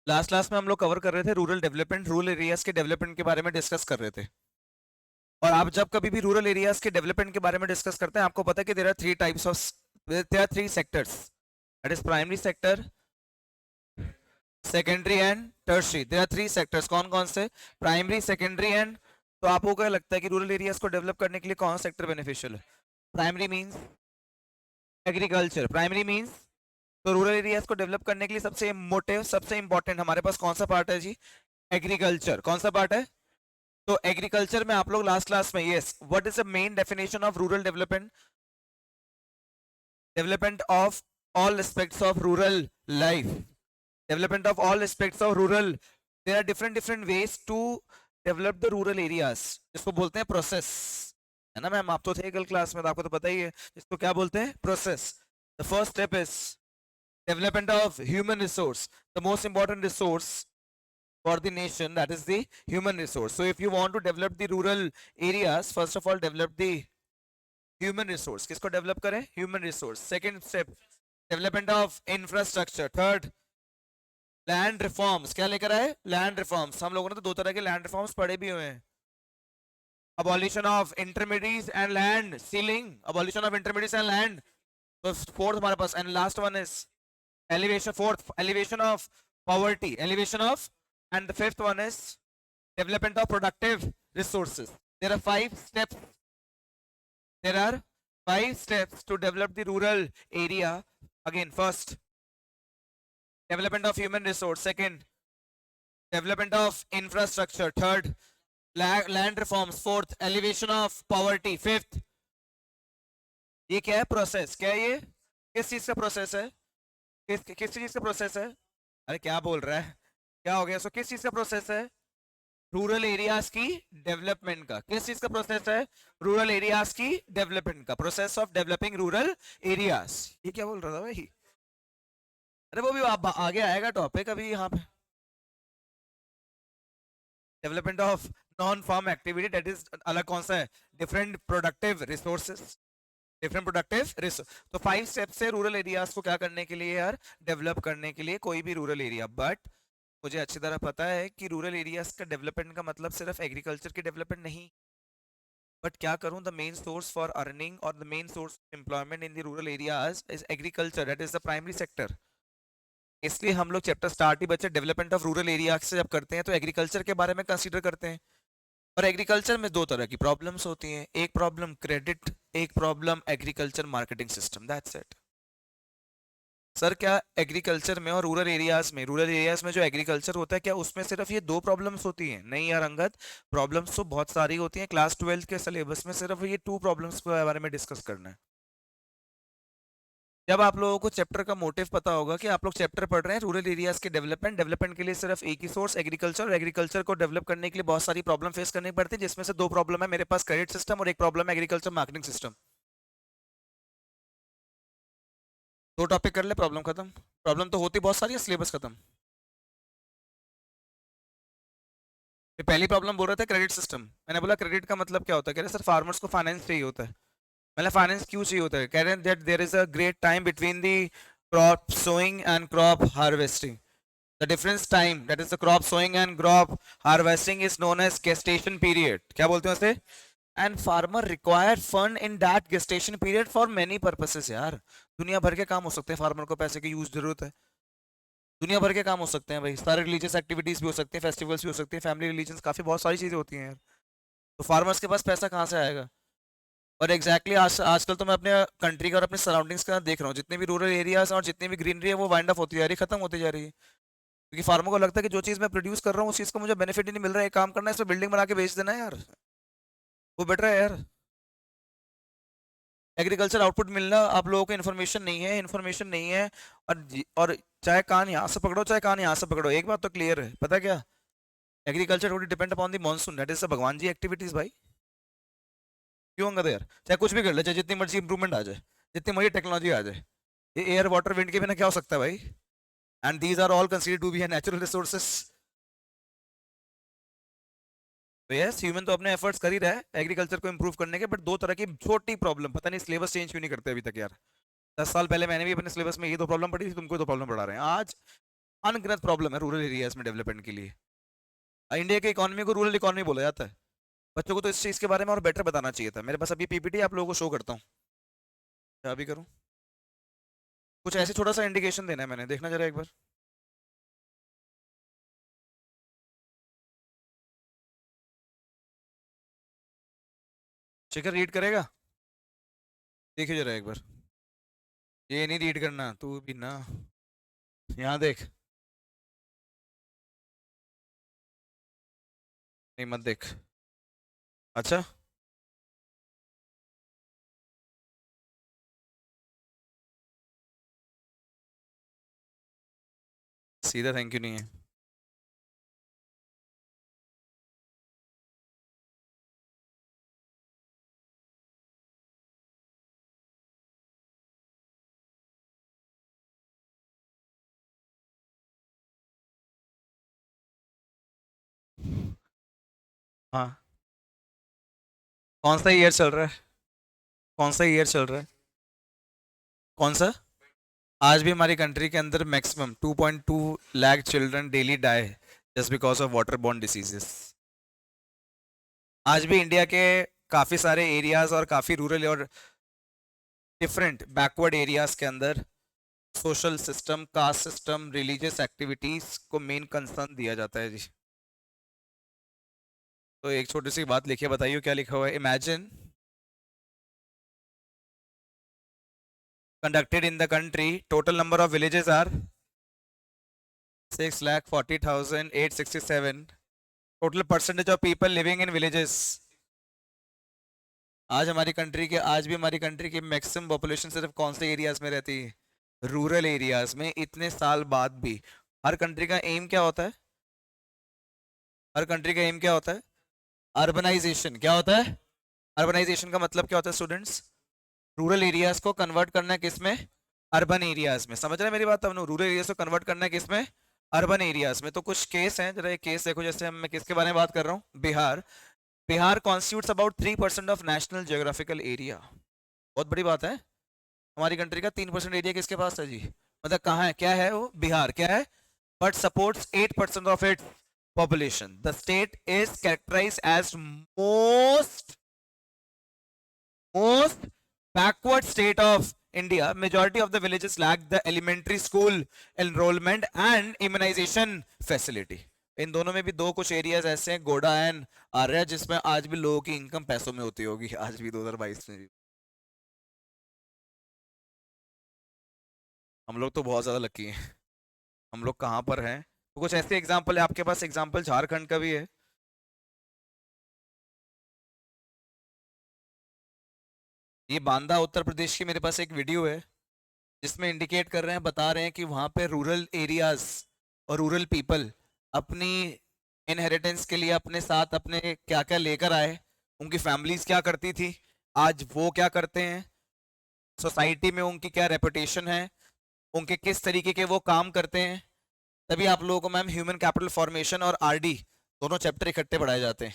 Last class में हम लोग कवर कर रहे थे रूरल डेवलपमेंट, रूरल एरियाज के डेवलपमेंट के बारे में डिस्कस कर रहे थे। और आप जब कभी भी रूरल एरियाज के डेवलपमेंट के बारे में डिस्कस करते हैं, आपको पता है कि there are three types of, there are three sectors, that is primary sector, secondary and tertiary. There are three sectors. कौन कौन से? Primary, secondary and. तो आपको क्या लगता है कि रूरल एरियाज को डेवलप करने के लिए कौन सा सेक्टर बेनिफिशियल है? Primary means agriculture, primary means. तो रूरल एरियाज को डेवलप करने के लिए सबसे मोटिव, सबसे इंपॉर्टेंट हमारे पास कौन सा पार्ट है जी? एग्रीकल्चर। कौन सा पार्ट है? तो एग्रीकल्चर में आप लोग लास्ट क्लास में, yes, what is the main definition of rural development? Development of all aspects of rural life, development of all aspects of rural. There are different different ways to develop the rural areas, जिसको बोलते हैं process, है ना ma'am? आप तो थे कल class में, तो आपको तो पता ही है इसको क्या बोलते हैं, process. The first step is development of human resource, the most important resource for the nation, that is the human resource. So if you want to develop the rural areas, first of all develop the human resource. किसको develop करें? Human resource. Second step, development of infrastructure. Third, land reforms. क्या लेकर आए? Land reforms. हम लोगों ने तो दो तरह के land reforms पढ़े भी हुए हैं। Abolition of intermediaries and land ceiling. Abolition of intermediaries and land. तो fourth हमारे पास, and last one is elevation. Fourth, elevation of poverty, elevation of, and the fifth one is development of productive resources. There are five steps, there are five steps to develop the rural area. Again, first, development of human resource. Second, development of infrastructure. Third, land reforms. Fourth, elevation of poverty. Fifth, ये क्या है? Process. क्या है ये? किस चीज का process है? किस चीज का प्रोसेस है? अरे क्या बोल रहा है, क्या हो गया? सो किस चीज का प्रोसेस है? रूरल एरियाज की डेवलपमेंट का। किस चीज का प्रोसेस है? रूरल एरियाज की डेवलपमेंट का, process of developing rural areas. ये क्या बोल रहा था भाई? अरे वो भी आगे आएगा टॉपिक अभी यहाँ पे। Development of non farm activity, that is अलग कौन सा है? Different productive resources, different productive resource. तो फाइव स्टेप्स है रूरल एरियाज को क्या करने के लिए यार? डेवलप करने के लिए, कोई भी रूरल एरिया। बट मुझे अच्छी तरह पता है कि रूरल एरियाज का डेवलपमेंट का मतलब सिर्फ एग्रीकल्चर की डेवलपमेंट नहीं। बट क्या करूं, the main source for earning और the main source employment in the rural areas is agriculture, that is the primary sector. इसलिए हम लोग चैप्टर स्टार्ट ही बच्चे डेवलपमेंट ऑफ रूरल एरिया से जब करते हैं तो एग्रीकल्चर के बारे में कंसीडर करते हैं। और एग्रीकल्चर में दो तरह की प्रॉब्लम्स होती हैं, एक प्रॉब्लम क्रेडिट, एक problem agriculture marketing system, that's it. Sir क्या एग्रीकल्चर में और रूरल एरियाज में जो एग्रीकल्चर होता है, क्या उसमें सिर्फ ये दो प्रॉब्लम्स होती हैं? नहीं यार अंगद, प्रॉब्लम्स तो बहुत सारी होती हैं। क्लास 12 के सिलेबस में सिर्फ ये टू प्रॉब्लम्स के बारे में डिस्कस करना है। जब आप लोगों को चैप्टर का मोटिव पता होगा कि आप लोग चैप्टर पढ़ रहे हैं रूरल एरियाज के डेवलपमेंट, डेवलपमेंट के लिए सिर्फ एक ही सोर्स एग्रीकल्चर, और एग्रीकल्चर को डेवलप करने के लिए बहुत सारी प्रॉब्लम फेस करनी पड़ती है, जिसमें से दो प्रॉब्लम है मेरे पास, क्रेडिट सिस्टम, और एक प्रॉब्लम है एग्रीकल्चर मार्केटिंग सिस्टम। दो टॉपिक कर ले, प्रॉब्लम खत्म। प्रॉब्लम तो होती बहुत सारी है, सिलेबस खत्म। ये पहली प्रॉब्लम बोल रहे थे क्रेडिट सिस्टम। मैंने बोला क्रेडिट का मतलब क्या होता है? कह रहे सर फार्मर्स को फाइनेंस चाहिए होता है। मतलब फाइनेंस क्यों चाहिए होता है? कह रहे हैं that there is a great time between the crop sowing and crop harvesting. The difference time, that is the crop sowing and crop harvesting, is known as gestation period. क्या बोलते हैं उसे? And farmer require fund in that gestation period for many purposes यार। दुनिया भर के काम हो सकते हैं, फार्मर को पैसे की यूज जरूरत है। दुनिया भर के काम हो सकते हैं भाई, सारे रिलीजियस एक्टिविटीज भी हो सकती हैं, फेस्टिवल्स भी हो सकती हैं, फैमिली रिलीजन्स, काफी बहुत सारी चीजें होती हैं यार। तो फार्मर्स के पास पैसा कहाँ से आएगा? और एग्जैक्टली आजकल तो मैं अपने कंट्री का और अपने सराउंडिंग्स का देख रहा हूँ, जितने भी रूरल एरियाज और जितनी भी ग्रीनरी है वो वाइंड अप होती जा रही है, खत्म होती जा रही है। क्योंकि फार्मर को लगता है कि जो चीज मैं प्रोड्यूस कर रहा हूँ उस चीज को मुझे बेनिफिट ही नहीं मिल रहा है, एक काम करना है, इसमें बिल्डिंग बना के बेच देना है यार, वो बेटर है यार। एग्रीकल्चर आउटपुट मिलना, आप लोगों को इन्फॉर्मेशन नहीं है, इन्फॉर्मेशन नहीं है। और चाहे कान यहाँ से पकड़ो चाहे कान यहाँ से पकड़ो, एक बात तो क्लियर है, पता क्या? Agriculture totally depend upon the monsoon, that is the भगवान जी एक्टिविटीज भाई। क्यों होगा यार? चाहे कुछ भी कर ले, चाहे जितनी मर्जी इंप्रूवमेंट आ जाए, जितनी मर्जी टेक्नोलॉजी आ जाए, ये एयर वाटर विंड के बिना क्या हो सकता है भाई? And these are all considered to be natural resources. तो यस, ह्यूमन तो अपने एफर्ट्स कर ही रहा है एग्रीकल्चर को इंप्रूव करने के, बट दो तरह की छोटी प्रॉब्लम, पता नहीं सिलेबस चेंज क्यों नहीं करते अभी तक यार। 10 साल पहले मैंने भी अपने सिलेबस में ये दो प्रॉब्लम पढ़ी थी, तुमको दो प्रॉब्लम पढ़ा रहे हैं आज। अनगिनत प्रॉब्लम है रूरल एरियाज में डेवलपमेंट के लिए। इंडिया के इकोनॉमी को रूरल इकोनॉमी बोला जाता है। बच्चों को तो इस चीज के बारे में और बेटर बताना चाहिए था। मेरे पास अभी पीपीटी आप लोगों को शो करता हूँ, क्या भी करूँ। कुछ ऐसे छोटा सा इंडिकेशन देना है मैंने, देखना जरा एक बार। शिखर रीड करेगा, देखिए जरा एक बार। ये नहीं रीड करना तू भी ना, यहाँ देख। नहीं मत देख। अच्छा सीधा थैंक यू नहीं है। हाँ, कौन सा ईयर चल रहा है? कौन सा ईयर चल रहा है? कौन सा? आज भी हमारी कंट्री के अंदर maximum 2.2 lakh children daily die just because of water borne diseases. आज भी इंडिया के काफ़ी सारे एरियाज और काफ़ी रूरल और डिफरेंट बैकवर्ड एरियाज के अंदर social system, caste system, religious activities को मेन कंसर्न दिया जाता है जी। तो एक छोटी सी बात लिखिए, बताइए क्या लिखा हुआ है। Imagine conducted in the country, total number of villages are 6,40,867. Total percentage of people living in villages. आज भी हमारी कंट्री की मैक्सिमम पॉपुलेशन सिर्फ कौन से एरियाज में रहती है? रूरल एरियाज में। इतने साल बाद भी हर कंट्री का एम क्या होता है? हर कंट्री का एम क्या होता है? अर्बनाइजेशन। क्या होता है? अर्बनाइजेशन का मतलब क्या होता है स्टूडेंट्स? रूरल एरियाज को कन्वर्ट करना है किस में? अर्बन एरियाज में। समझ रहे हैं मेरी बात? अब रूरल एरियाज को कन्वर्ट करना है किस में? अर्बन एरियाज में। तो कुछ केस हैं, जरा एक केस देखो। जैसे मैं किसके बारे में बात कर रहा हूँ? Bihar. Bihar constitutes about 3% of national geographical area. बहुत बड़ी बात है। हमारी कंट्री का 3% एरिया किसके पास है जी? मतलब कहाँ है, क्या है वो? बिहार। क्या है? But supports 8% of its population. The state is characterized as most backward state of India. Majority of the villages lack the elementary school enrollment and immunization facility. इन दोनों में भी दो कुछ एरियाज ऐसे हैं, गोडा एंड आर्या, जिसमें आज भी लोगों की इनकम पैसों में होती होगी, आज भी 2022 में भी। हम लोग तो बहुत ज्यादा लकी हैं। हम लोग कहाँ पर हैं? तो कुछ ऐसे एग्जाम्पल है आपके पास। एग्जाम्पल झारखंड का भी है। ये बांदा उत्तर प्रदेश की मेरे पास एक वीडियो है, जिसमें इंडिकेट कर रहे हैं, बता रहे हैं कि वहाँ पे रूरल एरियाज और रूरल पीपल अपनी इनहेरिटेंस के लिए अपने साथ अपने क्या क्या लेकर आए, उनकी फैमिलीज क्या करती थी, आज वो क्या करते हैं, सोसाइटी में उनकी क्या रेपुटेशन है, उनके किस तरीके के वो काम करते हैं। तभी आप लोगों को मैम ह्यूमन कैपिटल फॉर्मेशन और आरडी दोनों चैप्टर इकट्ठे पढ़ाए जाते हैं,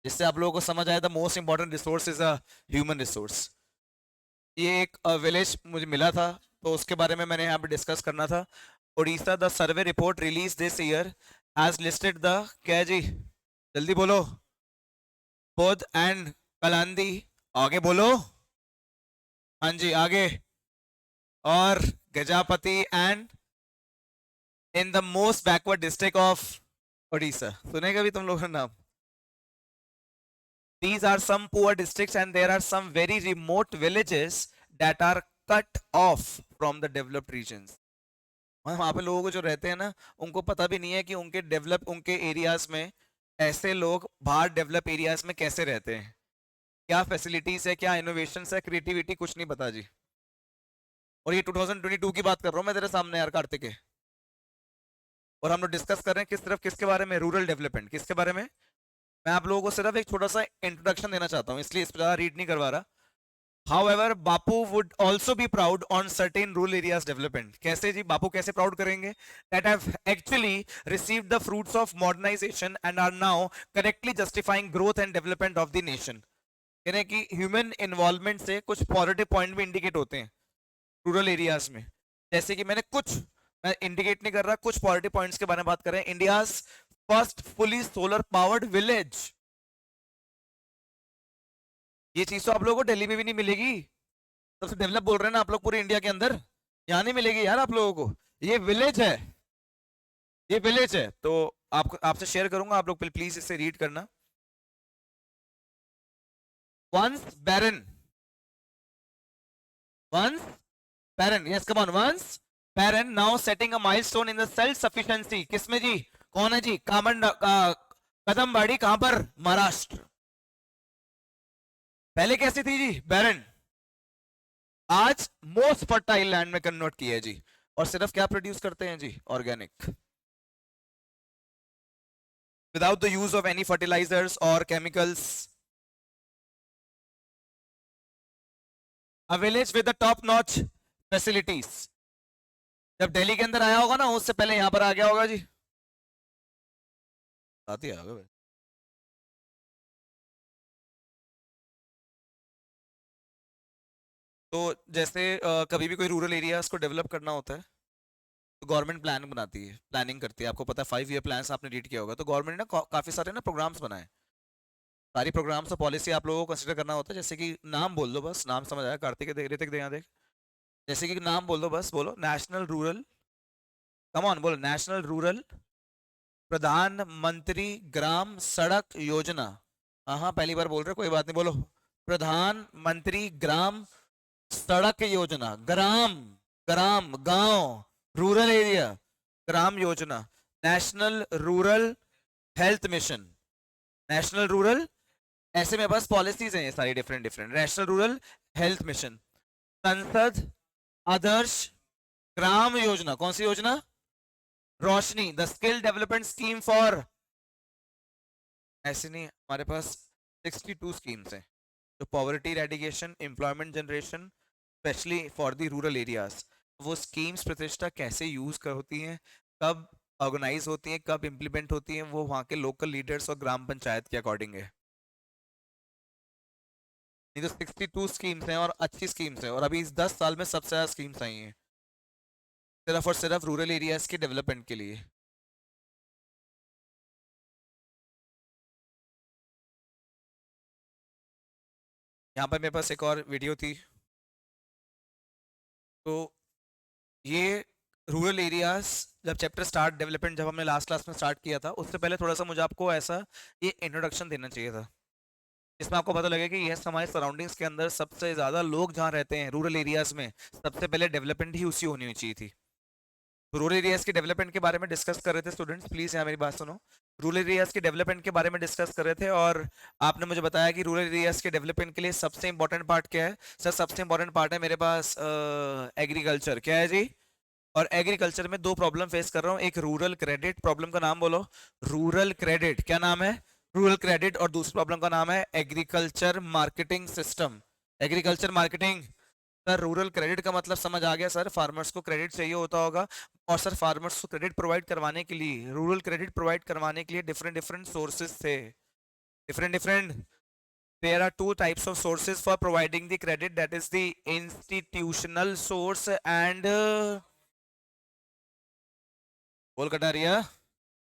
जिससे आप लोगों को समझ आए the most important resource is a human resource. ये एक विलेज मुझे मिला था, तो उसके बारे में मैंने यहाँ पे डिस्कस करना था। Orissa, the survey report release this year has listed the, क्या है जी, जल्दी बोलो, पौध एंड कलांदी, आगे बोलो, हाँ जी आगे, और Gajapati and in the most backward district of Orissa. सुनेगा भी तुम लोगों का नाम? These are some poor districts and there are some very remote villages that are cut off from the developed regions. वहाँ पे लोगों को जो रहते हैं ना, उनको पता भी नहीं है कि उनके एरियाज में ऐसे लोग बाहर डेवलप एरियाज में कैसे रहते हैं, क्या फैसिलिटीज है, क्या इनोवेशन है, क्रिएटिविटी कुछ नहीं पता जी। और ये 2022 की बात कर रहा हूँ मैं तेरे सामने यार कार्तिक है। और हम लोग डिस्कस कर रहे हैं किसके बारे में? Rural development. किसके बारे में? मैं आप लोगों को सिर्फ एक छोटा सा इंट्रोडक्शन देना चाहता हूँ, इसलिए इस पर ज्यादा रीड नहीं करवा रहा। However, Bapu would also be proud on certain rural areas development. कैसे जी? बापू कैसे प्राउड करेंगे? That have actually received the fruits of modernization and are now correctly justifying growth and development of the nation. यानी कि human involvement से कुछ positive point भी indicate होते हैं रूरल एरियाज में। जैसे कि मैं इंडिकेट नहीं कर रहा, कुछ पॉलिटी पॉइंट्स के बारे में बात कर रहे हैं। India's first fully solar powered village, ये चीज तो आप लोगों को दिल्ली में भी नहीं मिलेगी। सबसे डेवलप बोल रहे हैं ना आप लोग पूरे इंडिया के अंदर, यहाँ नहीं मिलेगी यार आप लोगों को। ये विलेज है, ये विलेज है। तो आपको आपसे शेयर करूंगा, आप लोग प्लीज इसे रीड करना। Once barren, once barren, yes come on, once barren now setting a milestone in the self sufficiency. किसमें जी, कौन है जी, कदमबाड़ी, कहां पर, महाराष्ट्र। पहले कैसी थी जी, बैरन, आज मोस्ट फर्टाइल लैंड में कन्वर्ट किया है जी। और सिर्फ क्या प्रोड्यूस करते हैं जी, organic, without the use of any fertilisers और chemicals. A village with the top notch facilities. जब दिल्ली के अंदर आया होगा ना, उससे पहले यहां पर आ गया होगा जी, साथ ही आ गया भाई। तो जैसे कभी भी कोई रूरल एरियाज को डेवलप करना होता है तो गवर्नमेंट प्लान बनाती है, प्लानिंग करती है। आपको पता है 5 ईयर प्लान्स आपने रीड किया होगा, तो गवर्नमेंट ने ना काफी सारे ना प्रोग्राम्स बनाए। सारी प्रोग्राम्स और पॉलिसी आप लोगों को कंसिडर करना होता है। जैसे कि नाम बोल दो बस, नाम समझ आया, कार्तिक देख, ऋतिक दे यहाँ देख। जैसे कि नाम बोल दो बस, बोलो नेशनल रूरल, कम ऑन बोलो, नेशनल रूरल प्रधानमंत्री ग्राम सड़क योजना। हाँ हाँ, पहली बार बोल रहे हो, कोई बात नहीं, बोलो प्रधानमंत्री ग्राम सड़क योजना। ग्राम, ग्राम गांव, रूरल एरिया, ग्राम योजना। National rural health mission, national rural, ऐसे में बस पॉलिसीज हैं ये सारी different different. National rural health mission, संसद आदर्श ग्राम योजना, कौन सी योजना, रोशनी, the skill development scheme for, ऐसे नहीं, हमारे पास 62 स्कीम्स हैं, जो poverty eradication, employment generation, specially for the rural areas. वो स्कीम्स प्रतिष्ठा कैसे यूज कर होती हैं, कब ऑर्गेनाइज होती हैं, कब इम्प्लीमेंट होती हैं, वो वहाँ के लोकल लीडर्स और ग्राम पंचायत के अकॉर्डिंग है। नहीं तो 62 स्कीम्स हैं और अच्छी स्कीम्स हैं, और अभी इस 10 साल में सबसे ज्यादा स्कीम्स आई हैं सिर्फ और सिर्फ रूरल एरियाज के डेवलपमेंट के लिए। यहाँ पर मेरे पास एक और वीडियो थी। तो ये रूरल एरियाज, जब चैप्टर स्टार्ट डेवलपमेंट, जब हमने लास्ट क्लास में स्टार्ट किया था, उससे पहले थोड़ा सा मुझे आपको ऐसा ये इंट्रोडक्शन देना चाहिए था, इसमें आपको पता लगे कि यस, हमारे सराउंडिंग्स के अंदर सबसे ज्यादा लोग जहाँ रहते हैं रूरल एरियाज में, सबसे पहले डेवलपमेंट ही उसी होनी चाहिए थी। रूरल एरियाज के डेवलपमेंट के बारे में डिस्कस कर रहे थे स्टूडेंट्स, प्लीज यहाँ मेरी बात सुनो। रूरल एरियाज के डेवलपमेंट के बारे में डिस्कस कर रहे थे, और आपने मुझे बताया कि रूरल एरियाज के डेवलपमेंट के लिए सबसे इंपॉर्टेंट पार्ट क्या है। सर सबसे इंपॉर्टेंट पार्ट है मेरे पास एग्रीकल्चर। क्या है जी, और एग्रीकल्चर में दो प्रॉब्लम फेस कर रहा हूँ। एक रूरल क्रेडिट प्रॉब्लम का नाम बोलो, रूरल क्रेडिट, क्या नाम है, रूरल क्रेडिट। और दूसरी प्रॉब्लम का नाम है agriculture marketing system, agriculture marketing. Sir rural credit का मतलब समझ आ गया सर, फार्मर्स को क्रेडिट चाहिए होता होगा, और सर फार्मर्स को क्रेडिट प्रोवाइड करवाने के लिए, रूरल क्रेडिट प्रोवाइड करवाने के लिए डिफरेंट डिफरेंट सोर्सेज थे, different different. there are two types of sources for providing the credit, that is the institutional source and बोल Kataria,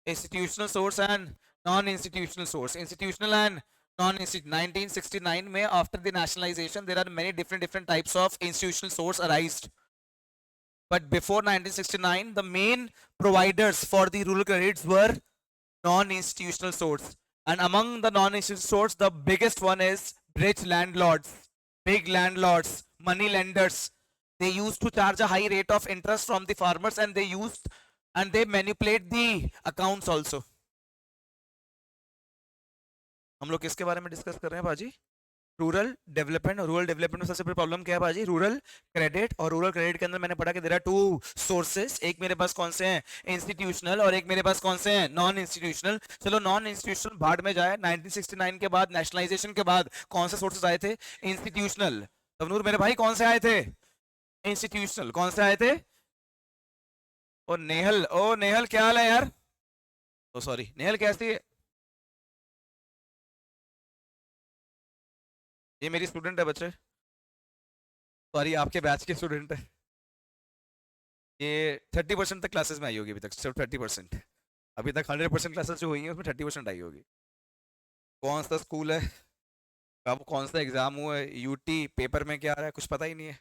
institutional source and non-institutional source। institutional and non-institutional, 1969 में after the nationalization there are many different types of institutional source arised, but before 1969 the main providers for the rural credits were non-institutional source, and among the non-institutional source the biggest one is rich landlords, big landlords, money lenders. They used to charge a high rate of interest from the farmers, and they manipulate the accounts also। हम लोग किसके बारे में discuss कर रहे हैं बाजी, rural development. Rural development में सबसे बड़ी प्रॉब्लम क्या है बाजी, रूरल क्रेडिट। और रूरल क्रेडिट के अंदर मैंने पढ़ा कि देयर आर टू सोर्सेस, एक मेरे पास कौन से हैं, इंस्टीट्यूशनल, और एक मेरे पास कौन से हैं, नॉन इंस्टीट्यूशनल। चलो नॉन इंस्टीट्यूशनल भाड़ में जाए, 1969 के बाद, नेशनलाइजेशन के बाद कौन से सोर्सेस आए थे, इंस्टीट्यूशनल। तबनूर मेरे भाई कौन से आए थे, इंस्टीट्यूशनल। कौन से आए थे, ओ नेहल क्या हाल है यार, ओ सॉरी नेहल कैसी है, ये मेरी स्टूडेंट है बच्चे, सॉरी आपके बैच के स्टूडेंट है। ये 30% तक क्लासेस में आई होगी अभी तक, सिर्फ 30%। अभी तक 100% क्लासेस जो हुई हैं उसमें 30% आई होगी। कौन सा स्कूल है, कब कौन सा एग्जाम हुआ है, यूटी पेपर में क्या आ रहा है, कुछ पता ही नहीं है।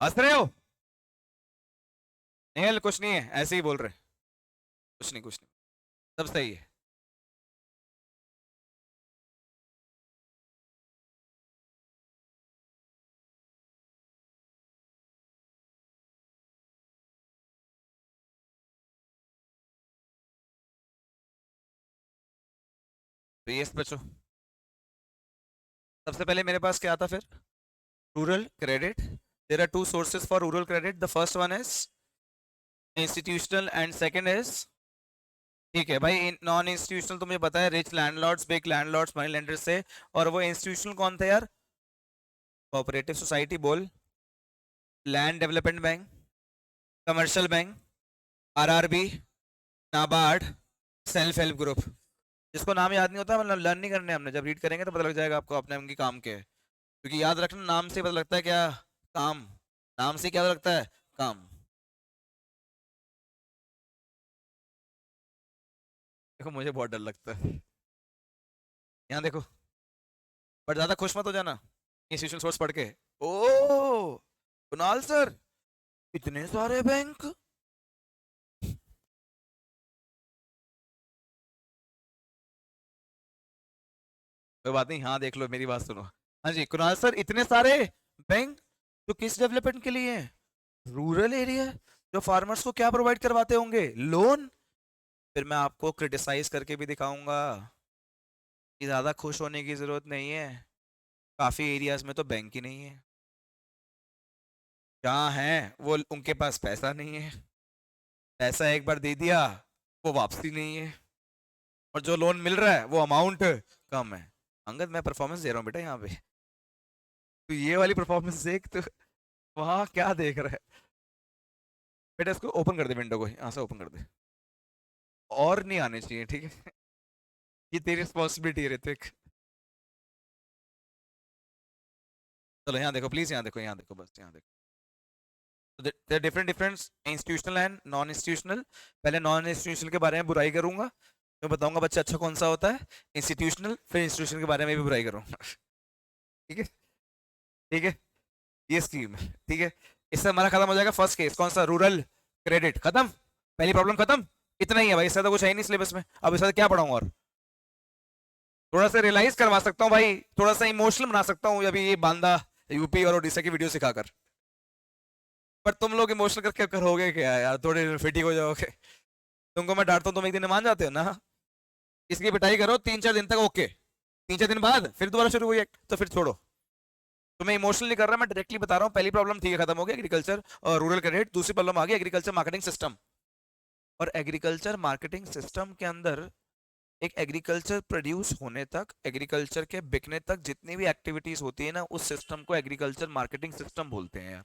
हंस रहे हो? नहीं, कुछ नहीं है, ऐसे ही बोल रहे। कुछ नहीं, कुछ नहीं, सब सही है। तो ये बच्चों, सबसे पहले मेरे पास क्या आता फिर, rural credit. There are two sources for rural credit, the first one is institutional and second is, ठीक है भाई, नॉन इंस्टीट्यूशनल तो मुझे पता है, rich landlords, big landlords, money lenders से। और वो इंस्टीट्यूशनल कौन थे यार? कोऑपरेटिव सोसाइटी बोल, land development bank, commercial bank, RRB, NABARD, self help group. जिसको नाम याद नहीं होता, मतलब लर्न नहीं करने हमने, जब रीड करेंगे तो पता लग जाएगा आपको अपने उनकी काम के है। क्योंकि याद रखना, नाम से पता लगता है क्या काम, नाम से क्या लगता है काम। देखो मुझे बहुत डर लगता है, यहाँ देखो, बट ज्यादा खुश मत हो जाना इंस्टीट्यूशन सोर्स पढ़ के। ओ कुणाल सर, इतने सारे बैंक। कोई बात नहीं, हाँ देख लो, मेरी बात सुनो। हाँ जी कुणाल सर, इतने सारे बैंक तो किस डेवलपमेंट के लिए हैं? रूरल एरिया, जो फार्मर्स को क्या प्रोवाइड करवाते होंगे, लोन। फिर मैं आपको क्रिटिसाइज करके भी दिखाऊंगा कि ज्यादा खुश होने की जरूरत नहीं है, काफी एरियाज में तो बैंक ही नहीं है, जहाँ है वो उनके पास पैसा नहीं है, पैसा एक बार दे दिया वो वापसी नहीं है, और जो लोन मिल रहा है वो अमाउंट कम है। अंगद मैं परफॉर्मेंस दे रहा हूँ बेटा यहाँ पे, तो ये वाली परफॉर्मेंस देख, तो वहाँ क्या देख रहा है बेटा? इसको ओपन कर दे, विंडो को यहाँ से ओपन कर दे, और नहीं आने चाहिए, ठीक है? ये तेरी रिस्पॉन्सिबिलिटी है ऋतिक। चलो यहाँ देखो प्लीज, यहाँ देखो, यहाँ देखो, बस यहाँ देखो। Different difference institutional and non institutional. पहले नॉन इंस्टीट्यूशनल के बारे में बुराई करूंगा, मैं बताऊंगा बच्चा अच्छा कौन सा होता है इंस्टीट्यूशनल, फिर इंस्टीट्यूशन के बारे में भी बुराई करूंगा। ठीक है, ठीक है, ये स्कीम है, ठीक है। इससे हमारा खत्म हो जाएगा फर्स्ट केस, कौन सा, रूरल क्रेडिट, खत्म, पहली प्रॉब्लम खत्म। इतना ही है भाई, इससे तो कुछ है ही नहीं सिलेबस में, अब इससे क्या पढ़ाऊंगा और? थोड़ा सा रियलाइज करवा सकता हूँ भाई, थोड़ा सा इमोशनल बना सकता हूँ अभी ये बांदा यूपी और उड़ीसा की वीडियो सिखाकर। पर तुम लोग इमोशनल करके करोगे क्या यार, थोड़े फिटिंग हो जाओगे। तुमको मैं डांटता हूँ, तुम एक दिन मान जाते हो ना। इसकी पिटाई करो 3-4 दिन तक, ओके, 3-4 दिन बाद फिर दोबारा शुरू हुई तो फिर छोड़ो। तो मैं इमोशनल नहीं कर रहा, मैं डायरेक्टली बता रहा हूँ, पहली प्रॉब्लम ठीक है खत्म हो गया, एग्रीकल्चर और रूरल क्रेडिट। दूसरी प्रॉब्लम आ गई एग्रीकल्चर मार्केटिंग सिस्टम। और एग्रीकल्चर मार्केटिंग सिस्टम के अंदर एक एग्रीकल्चर प्रोड्यूस होने तक, एग्रीकल्चर के बिकने तक जितनी भी एक्टिविटीज होती है ना, उस सिस्टम को एग्रीकल्चर मार्केटिंग सिस्टम बोलते हैं यार।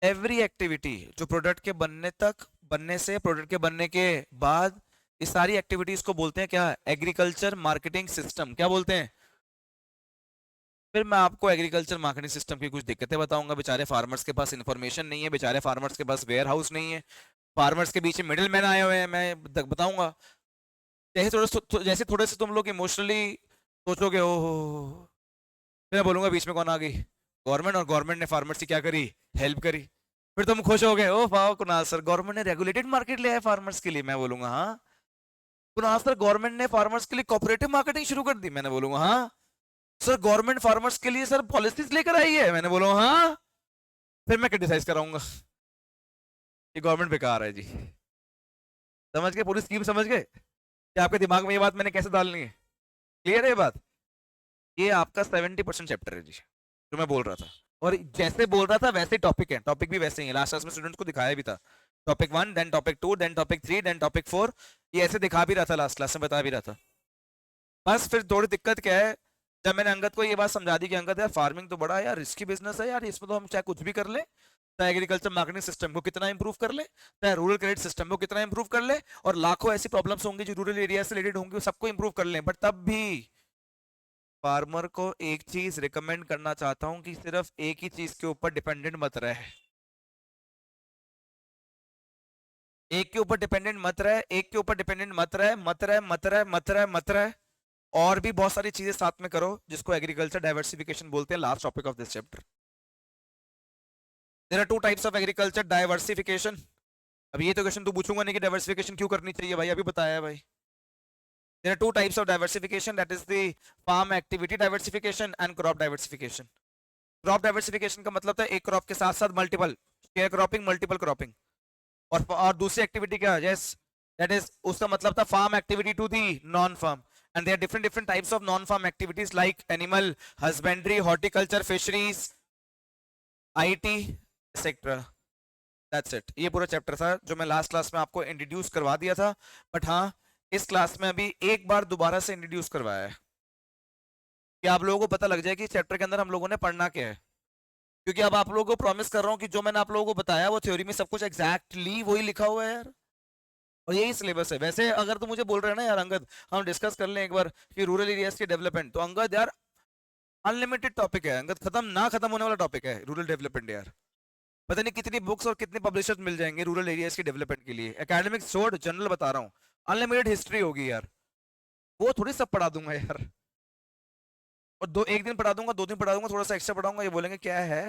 एवरी एक्टिविटी जो प्रोडक्ट के बनने तक, बनने से प्रोडक्ट के बनने के बाद, इस सारी एक्टिविटीज को बोलते हैं क्या, एग्रीकल्चर मार्केटिंग सिस्टम। क्या बोलते हैं? फिर मैं आपको एग्रीकल्चर मार्केटिंग सिस्टम की कुछ दिक्कतें बताऊंगा। बेचारे फार्मर्स के पास इंफॉर्मेशन नहीं है, बेचारे फार्मर्स के पास वेयर हाउस नहीं है, फार्मर्स के बीच में मिडिल मैन आए हुए हैं, मैं बताऊंगा। जैसे थोड़े से तुम लोग इमोशनली सोचोगे, ओ फिर मैं बोलूंगा बीच में कौन आ गई, गवर्नमेंट, और गवर्नमेंट ने फार्मर्स की क्या करी, हेल्प करी। फिर तुम खुश हो गए, ओ वाह कुणाल सर, गवर्नमेंट ने रेगुलेटेड मार्केट ले आया फार्मर्स के लिए। मैं बोलूंगा हाँ कुणाल सर, गवर्नमेंट ने फार्मर्स के लिए कोऑपरेटिव मार्केटिंग शुरू कर दी। मैंने बोलूंगा हाँ सर, गवर्नमेंट फार्मर्स के लिए सर पॉलिसीज लेकर आई है। मैंने बोला हाँ। फिर मैं क्रिटिसाइज कराऊंगा कि गवर्नमेंट बेकार है जी। समझ गए पूरी स्कीम, समझ गए कि आपके दिमाग में ये बात मैंने कैसे डालनी है? क्लियर है ये बात? ये आपका 70% चैप्टर है जी, जो मैं बोल रहा था। और जैसे बोल रहा था वैसे टॉपिक है, टॉपिक भी वैसे ही है, लास्ट क्लास में स्टूडेंट्स को दिखाया भी था। Topic 1, then topic 2, then topic 3, then topic 4, ये ऐसे दिखा भी रहा था, लास्ट क्लास में बता भी रहा था। बस फिर थोड़ी दिक्कत क्या है, जब मैंने अंगद को ये बात समझा दी कि अंगद यार फार्मिंग तो बड़ा यार रिस्की बिजनेस है यार, इसमें तो हम चाहे कुछ भी कर ले, चाहे एग्रीकल्चर मार्केटिंग सिस्टम को कितना इंप्रूव कर ले, चाहे रूरल क्रेडिट सिस्टम को कितना इंप्रूव कर ले, और लाखों ऐसी प्रॉब्लम्स होंगी जो रूरल एरिया से रिलेटेड होंगी, सबको इंप्रूव कर ले, बट तब भी फार्मर को एक चीज रिकमेंड करना चाहता हूं कि सिर्फ एक ही चीज के ऊपर डिपेंडेंट मत रहे, एक के ऊपर डिपेंडेंट मत रहे, एक के ऊपर डिपेंडेंट मत रहे, मत रहे, मत रहे, मत रहे, मत रहे। और भी बहुत सारी चीजें साथ में करो जिसको एग्रीकल्चर डाइवर्सिफिकेशन बोलते हैं। Last topic of this chapter. There are two types of agriculture diversification. अब ये तो क्वेश्चन तू पूछूंगा नहीं कि डाइवर्सिफिकेशन क्यों करनी चाहिए भाई, अभी बताया है भाई। There are two types of diversification, that is the farm activity diversification and crop diversification. Crop diversification का मतलब था एक क्रॉप के साथ साथ multiple, share cropping, multiple cropping. और दूसरी एक्टिविटी क्या है, यस, दैट इज, उसका मतलब था farm activity to the non farm. And there different different types of non farm activities like animal husbandry, horticulture, fisheries, IT sector. That's it. ये पूरा chapter था जो मैं लास्ट क्लास में आपको इंट्रोड्यूस करवा दिया था, बट हाँ इस क्लास में अभी एक बार दोबारा से इंट्रोड्यूस करवाया है कि आप लोगों को पता लग जाए कि चैप्टर के अंदर हम लोगों ने पढ़ना क्या है। क्योंकि अब आप लोगों को प्रॉमिस कर रहा हूँ कि जो मैंने आप लोगों को बताया वो थ्योरी में सब कुछ एग्जैक्टली वही लिखा हुआ है यार, और यही सिलेबस है। वैसे अगर तुम मुझे बोल रहे हैं ना यार अंगद हम डिस्कस कर लें एक बार कि रूरल एरियाज की डेवलपमेंट, तो अंगद यार अनलिमिटेड टॉपिक है अंगद, खत्म ना खत्म होने वाला टॉपिक है रूरल डेवलपमेंट यार। पता नहीं कितनी बुक्स और कितने पब्लिशर्स मिल जाएंगे रूरल एरियाज की डेवलपमेंट के लिए। एकेडमिक छोड़, जनरल बता रहा हूँ, अनलिमिटेड हिस्ट्री होगी यार, वो थोड़ी सब पढ़ा दूंगा यार। और दो एक दिन पढ़ा दूंगा, 2 दिन पढ़ा दूंगा, थोड़ा सा एक्स्ट्रा पढ़ाऊंगा, ये बोलेंगे क्या है।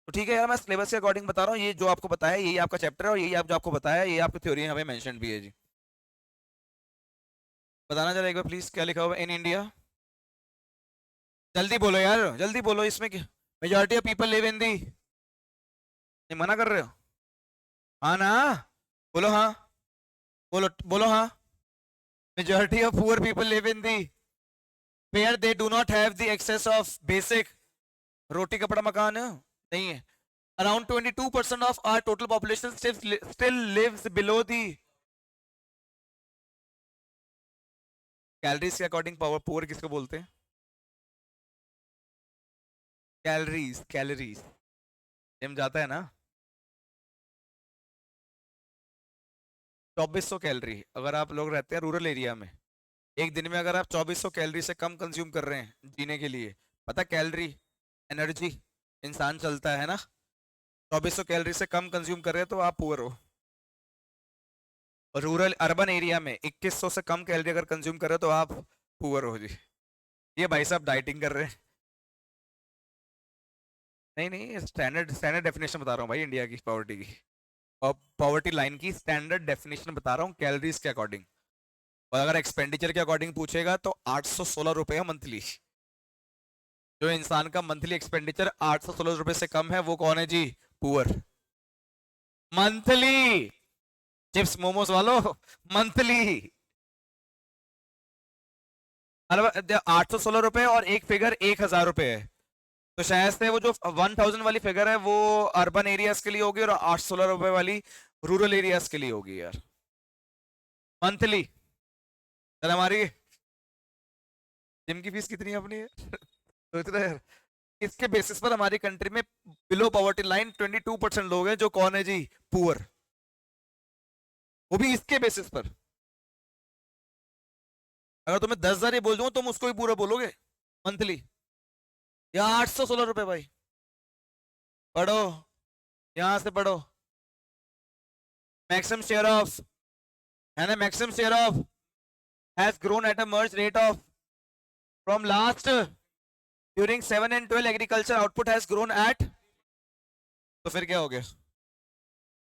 तो ठीक है यार, मैं सिलेबस के अकॉर्डिंग बता रहा हूँ, ये जो आपको बताया यही आपका चैप्टर है, और यही आप जो आपको बताया यही आपकी थ्योरी हमें मेंशन भी है जी। बताना जरा एक बार प्लीज क्या लिखा हुआ है इन इंडिया। जल्दी बोलो यार, जल्दी बोलो, इसमें क्या majority of people live in the, ये मना कर रहे हो? हाँ ना, बोलो हाँ, बोलो बोलो हाँ। Majority of poor people live in the where they do not have the access of basic, रोटी कपड़ा मकान नहीं है। Around 22% of our total population still lives below the calories के अकॉर्डिंग पावर। पुअर किसको बोलते हैं? कैलोरीज, कैलोरीज जिम जाता है ना, 2400 कैलोरी। अगर आप लोग रहते हैं रूरल एरिया में, एक दिन में अगर आप 2400 कैलोरी से कम कंज्यूम कर रहे हैं जीने के लिए, पता कैलोरी एनर्जी इंसान चलता है ना, 2400 कैलोरी से कम कंज्यूम कर रहे हैं तो आप पुअर हो। और रूरल अर्बन एरिया में 2100 से कम कैलोरी अगर कंज्यूम कर रहे हो तो आप पुअर हो जी। ये भाई साहब डाइटिंग कर रहे हैं। नहीं नहीं, स्टैंडर्ड स्टैंडर्ड डेफिनेशन बता रहा हूँ भाई इंडिया की पॉवर्टी की, और पॉवर्टी लाइन की स्टैंडर्ड डेफिनेशन बता रहा हूँ कैलोरीज के अकॉर्डिंग। और अगर एक्सपेंडिचर के अकॉर्डिंग पूछेगा तो 816 रुपये मंथली। जो इंसान का मंथली एक्सपेंडिचर 816 रुपए से कम है वो कौन है जी? पुअर। मंथली, चिप्स मोमोज वालों, मंथली। 816 रुपए और एक फिगर 1000 रुपए है, तो शायद से वो जो 1000 वाली फिगर है वो अर्बन एरियाज के लिए होगी और 816 रुपए वाली रूरल एरियाज के लिए होगी यार, मंथली। चल हमारी जिम की फीस कितनी है अपनी सोच रहे हैं? इसके बेसिस पर हमारी कंट्री में बिलो पॉवर्टी लाइन 22% लोग हैं जो कौन है जी? पुअर। वो भी इसके बेसिस पर। अगर तुम्हें 10,000 ही बोल दूं तुम उसको भी पूरा बोलोगे मंथली, या 816 रुपए भाई। पढ़ो, यहां से पढ़ो। मैक्सिमम शेयर ऑफ, है ना, maximum share of has grown at a merge rate of from last during 7 and 12 agriculture output has grown at. तो फिर क्या हो गया?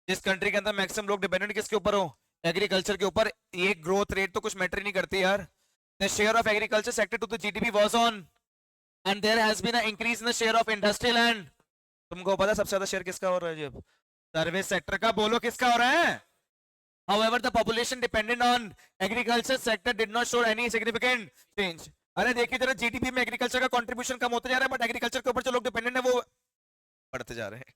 जिस कंट्री के अंदर मैक्सिमम लोग डिपेंडेंट किसके ऊपर हो? एग्रीकल्चर के ऊपर। ये ग्रोथ रेट तो कुछ मैटर ही नहीं करती यार। The share of agriculture sector to the GDP was on and there has been a increase in the share of industrial and, तुमको पता है सबसे ज्यादा शेयर किसका हो रहा है जी अब? सर्विस सेक्टर का। बोलो किसका हो रहा है? However, the population dependent on agriculture sector did not show any significant change. अरे देखिए जरा जीडीपी में एग्रीकल्चर का कंट्रीब्यूशन कम होता जा रहा है, बट एग्रीकल्चर के ऊपर जो लोग डिपेंडेंट है वो बढ़ते जा रहे हैं।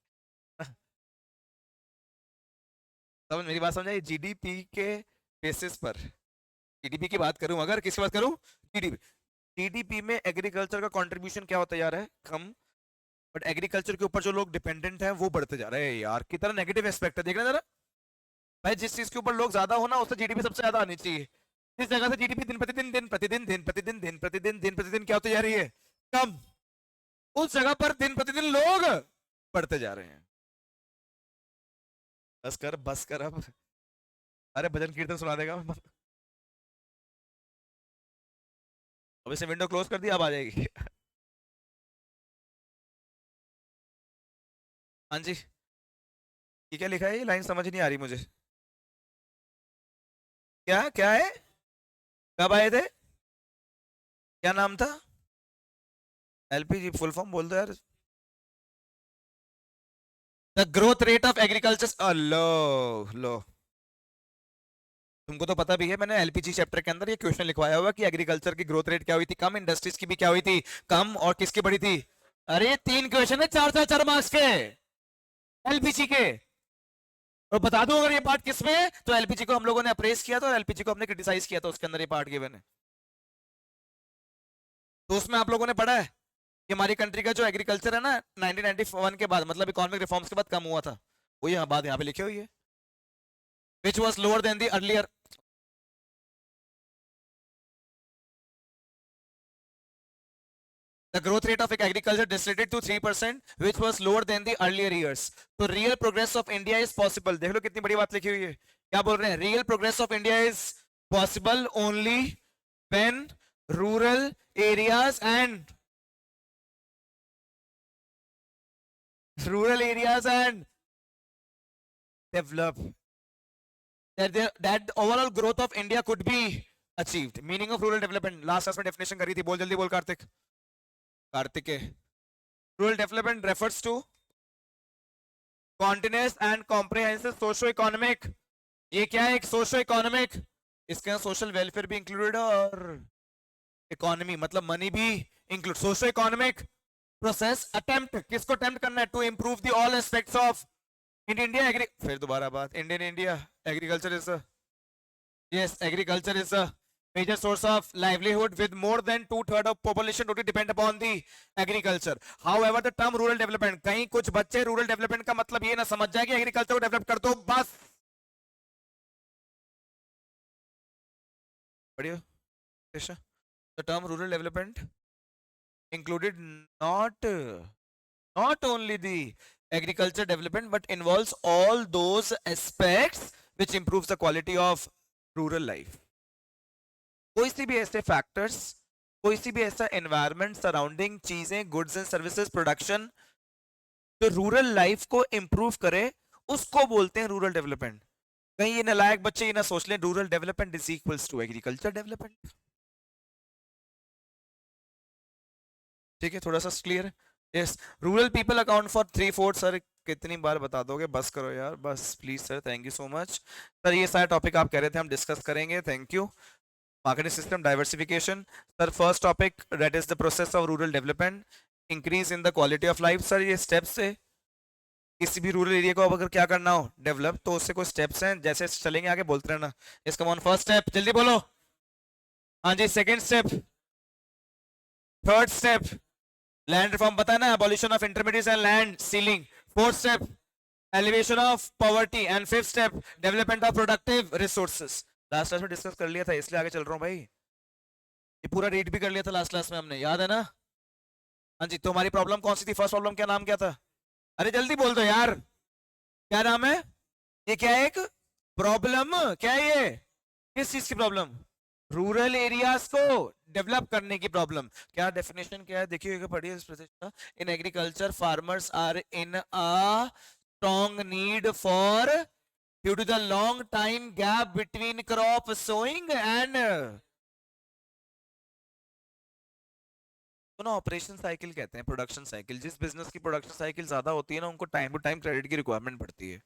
समझ, मेरी बात समझ आई? जीडीपी के बेसिस पर, जीडीपी की बात करूं, अगर किसकी बात करूं, जीडीपी, जीडीपी में एग्रीकल्चर का कंट्रीब्यूशन क्या होता जा रहा है? कम। बट एग्रीकल्चर के ऊपर जो लोग डिपेंडेंट हैं वो बढ़ते जा रहे हैं यार। कितना नेगेटिव एस्पेक्ट है, देखना जरा भाई। जिस चीज के ऊपर लोग ज्यादा हो ना उससे जीडीपी सबसे ज्यादा आनी चाहिए। इस जगह से जीडीपी दिन प्रतिदिन क्या होती जा रही है, कम। उस जगह पर दिन प्रतिदिन लोग बढ़ते जा रहे हैं। बस कर अब। अरे भजन कीर्तन सुना देगा। अब इसे विंडो क्लोज कर दिया, अब आ जाएगी। हाँ जी। ये क्या लिखा है, ये लाइन समझ नहीं आ रही मुझे। क्या क्या है, कब आए थे, क्या नाम था? एलपीजी फुल फॉर्म बोल दो यार। The growth rate of agriculture, लो लो। तुमको तो पता भी है, मैंने एलपीजी चैप्टर के अंदर ये क्वेश्चन लिखवाया हुआ कि एग्रीकल्चर की ग्रोथ रेट क्या हुई थी कम, इंडस्ट्रीज की भी क्या हुई थी कम, और किसकी बढ़ी थी। अरे 3 क्वेश्चन है, 4 मार्क्स के एलपीजी के। और बता दूं अगर ये पार्ट किसमें है, तो एलपीजी को हम लोगों ने अप्रेस किया था और एलपीजी को हमने क्रिटिसाइज किया था, उसके अंदर ये पार्ट गिवन है। तो उसमें आप लोगों ने पढ़ा है कि हमारी कंट्री का जो एग्रीकल्चर है ना 1991 के बाद, मतलब इकोनॉमिक रिफॉर्म्स के बाद कम हुआ था। वो यहाँ बात यहाँ पे लिखी हुई है, which was lower than the earlier. The growth rate of agriculture decelerated to 3%, which was lower than the earlier years. So real progress of India is possible. देख लो कितनी बड़ी बात लिखी हुई है, क्या बोल रहे हैं, real progress of India is possible only when rural areas and develop, that the overall growth of India could be achieved. Meaning of rural development, last class में definition करी थी, बोल जल्दी बोल Kartik. Kartik rural development refers to continuous and comprehensive socio economic. ये क्या है, एक सोशो इकोनॉमिक, इसके अंदर सोशल वेलफेयर भी इंक्लूडेड है और इकोनॉमी मतलब मनी भी include. Socio economic process attempt, किसको अटेम्प्ट करना है, to improve the all aspects of in India agri, फिर दोबारा बात, Indian India agriculture is, yes, agriculture is a major source of livelihood with more than 2/3 of population totally depend upon the agriculture. However, the term rural development, कहीं कुछ बच्चे rural development का मतलब ये ना समझ जाए कि एग्रीकल्चर को डेवलप कर दो बस। बढ़िया Krishna. The term rural development included not only the agriculture development but involves all those aspects which improves the quality of rural life. कोई सी भी ऐसे फैक्टर्स, कोई सी भी ऐसा एनवायरनमेंट, सराउंडिंग चीजें, गुड्स एंड सर्विसेज, प्रोडक्शन जो रूरल लाइफ को improve करे, उसको बोलते हैं रूरल डेवलपमेंट। कहीं ये नालायक बच्चे ये ना सोच लें rural development is equals to agriculture development. ठीक है, थोड़ा सा clear. Yes, rural people account for 3/4, sir कितनी बार बता दोगे, बस करो यार बस please sir, thank you so much sir. ये सारे टॉपिक आप कह रहे थे हम डिस्कस करेंगे, thank you. marketing system diversification, sir first topic that is the process of rural development, increase in the quality of life। Sir ये steps है, किसी भी रूरल एरिया को अब अगर क्या करना हो डेवलप, तो उससे कुछ स्टेप्स हैं, जैसे चलेंगे आगे बोलते रहना। इसका वन फर्स्ट स्टेप, जल्दी बोलो। हाँ जी, second step, third step land reform, पता है ना, abolition of intermediaries and land ceiling। Fourth step elevation of poverty, and fifth step development of productive resources. Last class में डिस्कस कर लिया था इसलिए आगे चल रहा हूँ भाई, ये पूरा रीड भी कर लिया था लास्ट क्लास में हमने, याद है ना। हाँ जी, तो हमारी प्रॉब्लम कौन सी थी, फर्स्ट प्रॉब्लम क्या नाम क्या था, अरे जल्दी बोल दो यार, क्या नाम है, ये क्या है, एक प्रॉब्लम, क्या है ये, किस चीज की प्रॉब्लम, रूरल एरियाज को डेवलप करने की प्रॉब्लम। क्या डेफिनेशन क्या है देखिए, पढ़िए इस Pratishtha, in agriculture farmers are in a strong need for due to the long time gap between crop sowing and, तो ना ऑपरेशन साइकिल कहते हैं प्रोडक्शन साइकिल, जिस बिजनेस की प्रोडक्शन साइकिल ज्यादा होती है ना उनको टाइम टू टाइम क्रेडिट की रिक्वायरमेंट पड़ती है।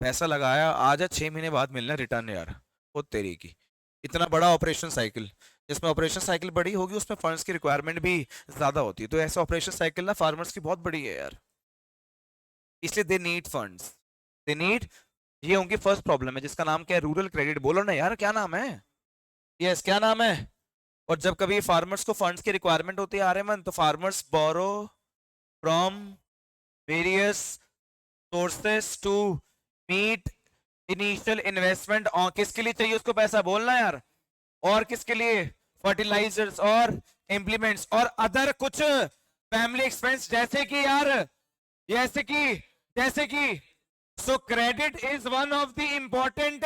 पैसा लगाया आज है 6 महीने बाद मिलना रिटर्न यार, वो तेरी की, इतना बड़ा ऑपरेशन साइकिल, जिसमें ऑपरेशन साइकिल बड़ी होगी उसमें फंड्स की रिक्वायरमेंट भी ज्यादा होती है। तो ऐसा ऑपरेशन साइकिल ना फार्मर्स की बहुत बड़ी है यार, इसलिए they need funds, they need, ये उनकी फर्स्ट प्रॉब्लम है जिसका नाम क्या है, रूरल क्रेडिट। बोलो ना यार क्या नाम है, यस क्या नाम है। और जब कभी फार्मर्स को फंड्स की रिक्वायरमेंट होती है आर्यमन, तो farmers borrow from various sources to meet initial investment, और किसके लिए चाहिए उसको पैसा, बोलना यार, और किसके लिए? फर्टिलाइजर्स और इम्प्लीमेंट्स और अदर कुछ फैमिली एक्सपेंस, जैसे कि यार, जैसे कि so credit is one of the important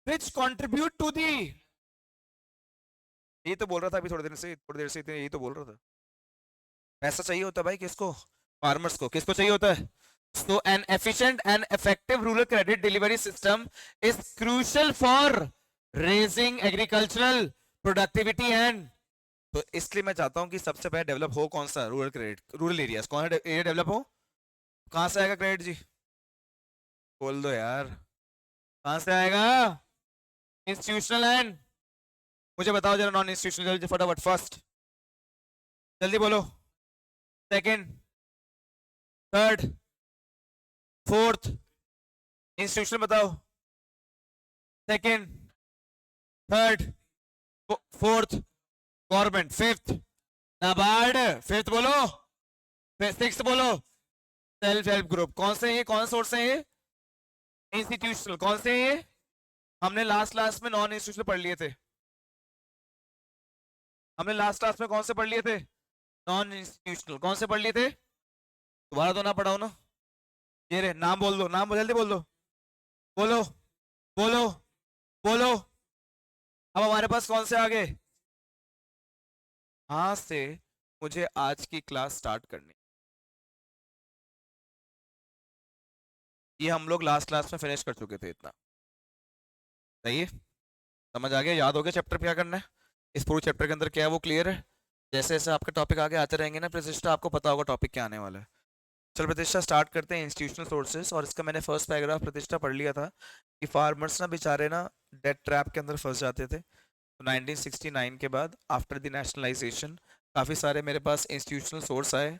which contribute to the, यही तो बोल रहा था अभी थोड़ी देर से यही तो बोल रहा था। पैसा चाहिए होता है भाई किसको? फार्मर्स को। किसको चाहिए होता है? So an efficient and effective rural credit delivery system is crucial for raising agricultural productivity and, तो इसलिए मैं चाहता हूं कि सबसे पहले डेवलप हो कौन सा? रूरल क्रेडिट, रूरल एरियाज, कौन सा एरिया डेवलप हो? कहां से आएगा क्रेडिट जी? बोल दो यार, कहां से आएगा? इंस्टीट्यूशनल एंड, मुझे बताओ जरा नॉन इंस्टीट्यूशनल, जल्दी फटाफट, फर्स्ट जल्दी बोलो, सेकंड, थर्ड, फोर्थ। इंस्टीट्यूशनल बताओ, second, third, fourth, government, fifth NABARD, fifth बोलो, सिक्स्थ बोलो, सेल्फ हेल्प ग्रुप। कौन से हैं? कौन सोर्स है ये? इंस्टीट्यूशनल। कौन से हैं ये? हमने लास्ट क्लास में नॉन इंस्टीट्यूशनल पढ़ लिए थे। हमने लास्ट क्लास में कौन से पढ़ लिए थे? Non institutional. कौन से पढ़ लिए थे? दोबारा तो ना पढ़ाओ ना। ये रे, नाम बोल दो, नाम जल्दी बोल दो, बोलो बोलो बोलो। अब हमारे पास कौन से आ गए? यहां से मुझे आज की क्लास स्टार्ट करनी, ये हम लोग लास्ट क्लास में फिनिश कर चुके थे इतना। सही है? समझ आ गया? याद हो गया चैप्टर क्या करना है? इस पूरे चैप्टर के अंदर क्या है वो क्लियर है? जैसे जैसे आपके टॉपिक आगे आते रहेंगे ना प्रतिष्ठा, आपको पता होगा टॉपिक क्या आने वाला है। चल प्रतिष्ठा स्टार्ट करते हैं, इंस्टीट्यूशनल सोर्सेस। और इसका मैंने फर्स्ट पैराग्राफ प्रतिष्ठा पढ़ लिया था कि फार्मर्स ना बेचारे ना डेट ट्रैप के अंदर फंस जाते थे। तो 1969 के बाद आफ्टर द नेशनलाइजेशन काफ़ी सारे मेरे पास इंस्टीट्यूशनल सोर्स आए,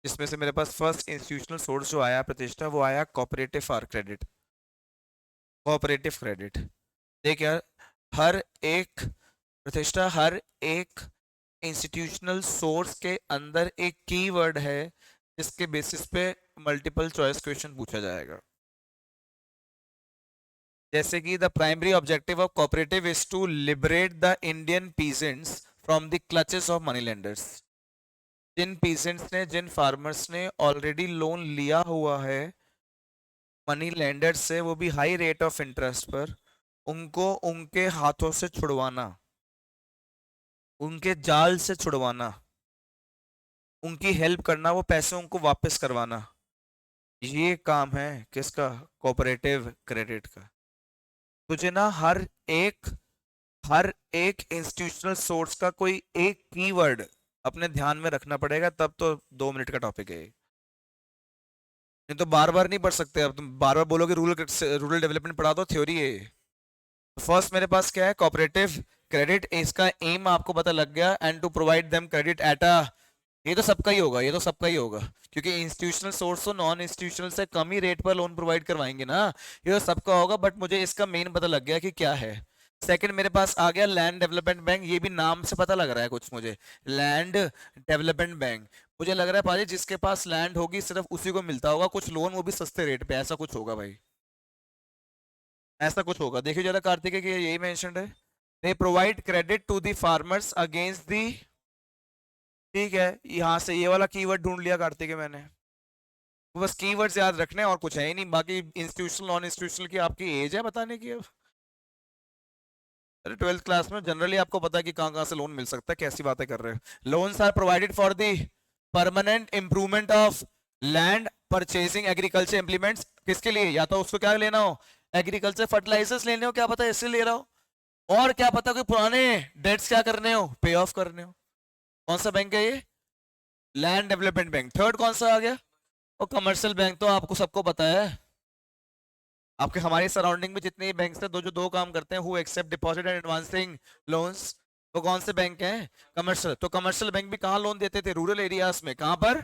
जिसमें से मेरे पास फर्स्ट इंस्टीट्यूशनल सोर्स जो आया प्रतिष्ठा, वो आया cooperative for credit. Cooperative credit, देख यार, हर एक प्रतिष्ठा, हर एक इंस्टीट्यूशनल सोर्स के अंदर एक कीवर्ड है जिसके बेसिस पे मल्टीपल चॉइस क्वेश्चन पूछा जाएगा। जैसे कि the primary objective of cooperative is to liberate the Indian peasants from the clutches of money lenders. जिन पीजेंट्स ने, जिन फार्मर्स ने ऑलरेडी लोन लिया हुआ है मनी लेंडर्स से, वो भी हाई रेट ऑफ इंटरेस्ट पर, उनको उनके हाथों से छुड़वाना, उनके जाल से छुड़वाना, उनकी हेल्प करना, वो पैसे उनको वापस करवाना, ये काम है किसका? कोऑपरेटिव क्रेडिट का। तुझे ना हर एक इंस्टीट्यूशनल सोर्स का कोई एक कीवर्ड अपने ध्यान में रखना पड़ेगा, तब तो 2 मिनट का टॉपिक है। नहीं तो बार बार नहीं पढ़ सकते। अब तुम बार बार बोलोगे रूरल डेवलपमेंट पढ़ा दो, थ्योरी है। फर्स्ट मेरे पास क्या है? Cooperative credit. इसका एम आपको पता लग गया, and to provide them credit at a, ये तो सबका ही होगा, ये तो सबका ही होगा, क्योंकि इंस्टीट्यूशनल सोर्स तो नॉन इंस्टीट्यूशनल से कम ही रेट पर लोन प्रोवाइड करवाएंगे ना, ये तो सबका होगा। बट मुझे इसका मेन पता लग गया कि क्या है। सेकंड मेरे पास आ गया लैंड डेवलपमेंट बैंक। ये भी नाम से पता लग रहा है कुछ मुझे, लैंड डेवलपमेंट बैंक। मुझे लग रहा है पाजी जिसके पास लैंड होगी सिर्फ उसी को मिलता होगा कुछ लोन, वो भी सस्ते रेट पे, ऐसा कुछ होगा भाई, ऐसा कुछ होगा। देखिए जरा कार्तिक, कि यही मेंशन्ड है, they provide credit to the farmers against the, ठीक है, यहाँ से ये वाला कीवर्ड ढूंढ लिया कार्तिक मैंने। तो बस कीवर्ड्स याद रखने, और कुछ है ही नहीं। बाकी इंस्टीट्यूशनल नॉन इंस्टीट्यूशनल की आपकी एज है बताने की अब। अरे 12th क्लास में जनरली आपको पता है कि कहाँ कहाँ से लोन मिल सकता है, कैसी बातें कर रहे हो। Loans are provided for the permanent improvement of land, purchasing agriculture implements. किसके लिए? या तो उसको क्या लेना हो, एग्रीकल्चर फर्टिलाइजर्स लेने हो, क्या पता इससे ले रहा हो, और क्या पता कोई पुराने डेट्स क्या करने हो, पे ऑफ करने हो। कौन सा बैंक है ये? Land development bank. थर्ड कौन सा आ गया? और कमर्शियल बैंक, तो आपको सबको पता है, आपके हमारे सराउंडिंग में जितने बैंक हैं, जो दो काम करते हैं, who accept deposit and advancing loans, वो कौन से बैंक हैं? कमर्शियल। तो कमर्शियल बैंक भी कहाँ लोन देते थे? रूरल एरियाज में। कहाँ पर?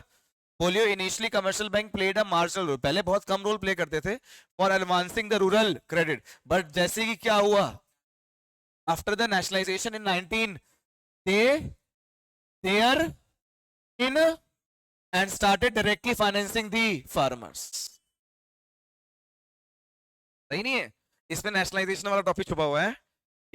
बोलियो। Initially commercial bank played a marginal role, पहले बहुत कम रोल प्ले करते थे for advancing the rural credit. But जैसे कि क्या हुआ, after the nationalisation in 19, they are in and started directly financing the farmers। सही नहीं है? इसमें नेशनलाइजेशन वाला टॉपिक छुपा हुआ है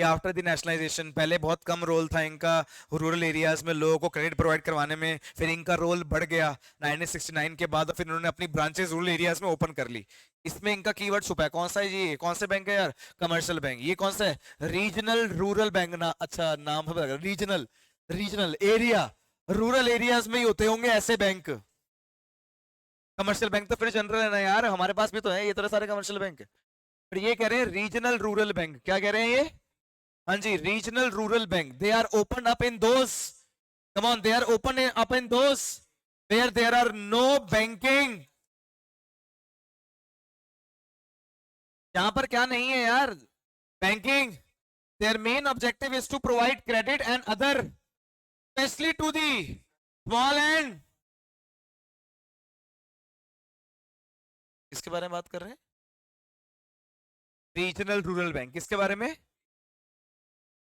ये आफ्टर द नेशनलाइजेशन, पहले बहुत कम रोल था इनका रूरल एरियाज में लोगों को क्रेडिट प्रोवाइड करवाने में, फिर इनका रोल बढ़ गया 1969 के बाद, और फिर इन्होंने अपनी ब्रांचेस रूरल एरियाज में ओपन कर ली। इसमें इनका कीवर्ड छुपा है, कौन सा है जी, कौन से बैंक है यार, कमर्शियल बैंक। ये कौन सा है, रीजनल रूरल बैंक ना, अच्छा नाम है regional, regional area, rural areas में ही होते होंगे ऐसे बैंक। कमर्शियल बैंक तो फिर जनरल है ना यार, हमारे पास भी तो है ये तरह सारे कमर्शियल बैंक। फिर ये कह रहे हैं रीजनल रूरल बैंक, क्या कह रहे हैं ये, हाँ जी regional rural bank, they are open up in those, come on, they are open up in those where there are no banking. यहां पर क्या नहीं है यार, banking. Their main objective is to provide credit and other specially to the small and, किसके बारे में बात कर रहे हैं, रीजनल रूरल बैंक, किसके बारे में,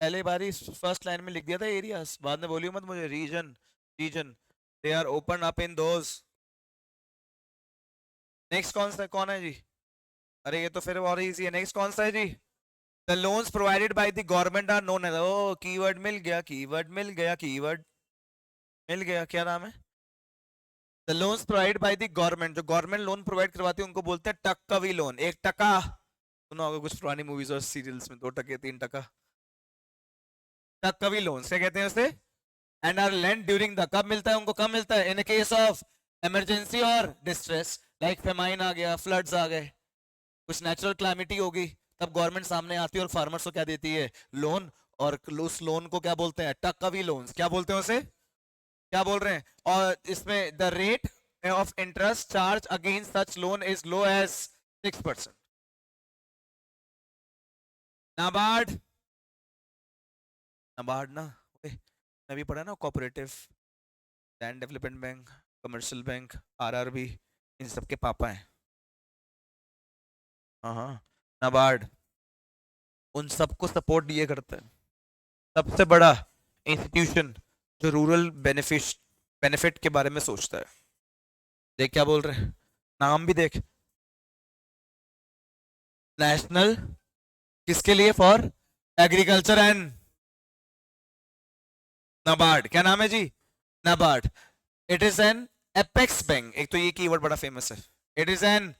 पहले बारी फर्स्ट लाइन में लिख दिया था एरियाज, बाद में बोलियो मत मुझे, reason reason, they are open up in those. Next कौन सा, कौन है जी, अरे ये तो फिर और इजी है, नेक्स्ट कौन सा है जी, the loans provided by the government are known as, oh keyword मिल गया, कीवर्ड मिल गया, कीवर्ड मिल गया, क्या नाम है, the loans provided by the government, जो गवर्नमेंट लोन प्रोवाइड करवाती है उनको बोलते हैं टक्कवी लोन, 1 टका, सुना होगा कुछ पुरानी मूवीज और सीरियल्स में, 2 टके 3 टका, टक्कवी लोन क्या कहते हैं उसे, and are lend during the, कब मिलता है उनको, कब मिलता है, इन केस ऑफ इमरजेंसी और डिस्ट्रेस, लाइक फेमाइन आ गया, फ्लड्स आ गए, कुछ नेचुरल क्लैमिटी होगी, तब गवर्नमेंट सामने आती है और फार्मर्स को क्या देती है, लोन, और उस लोन को क्या बोलते हैं, टक्कवी लोन्स, क्या बोलते हैं उसे, क्या बोल रहे हैं, और इसमें the rate of interest charge against such loan is low as 6%। NABARD, NABARD ना, मैं भी पढ़ा ना, cooperative land development bank, commercial bank, RRB, इन सब के पापा हैं, हाँ हाँ, नाबार्ड उन सबको सपोर्ट दिए करता है, सबसे बड़ा इंस्टीट्यूशन जो रूरल बेनिफिट के बारे में सोचता है। देख क्या बोल रहे हैं, नाम भी देख, नेशनल, किसके लिए, फॉर एग्रीकल्चर एंड, नाबार्ड, क्या नाम है जी, NABARD, it is an apex bank, एक तो ये कीवर्ड बड़ा फेमस है, इट इज एन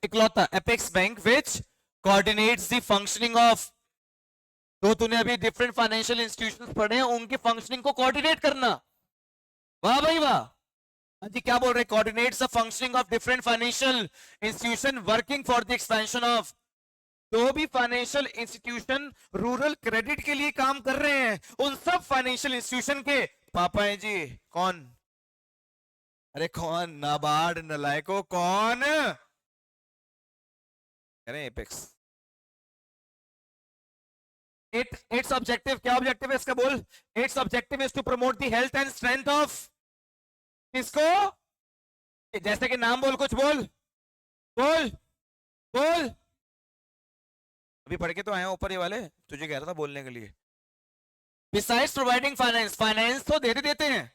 इकलौता apex bank which coordinates the functioning of, तो तूने अभी डिफरेंट फाइनेंशियल इंस्टीट्यूशंस पढ़े हैं, उनकी फंक्शनिंग को कोऑर्डिनेट करना, वाह भाई वाह, हाँ जी क्या बोल रहे हैं, coordinates the functioning of different financial institution working for the expansion of, जो भी फाइनेंशियल इंस्टीट्यूशन रूरल क्रेडिट के लिए काम कर रहे हैं, उन सब फाइनेंशियल इंस्टीट्यूशन के पापा हैं जी, कौन, अरे कौन, नाबार्ड, नलायको, कौन, अरे एपेक्स, इट्स ऑब्जेक्टिव, क्या ऑब्जेक्टिव है इसका बोल, its objective is to promote the health and strength of, किसको, जैसे कि नाम बोल, कुछ बोल, बोल बोल, अभी पढ़ के तो आया ऊपर ये वाले, तुझे कह रहा था बोलने के लिए, बिसाइड्स प्रोवाइडिंग फाइनेंस, फाइनेंस तो देते हैं,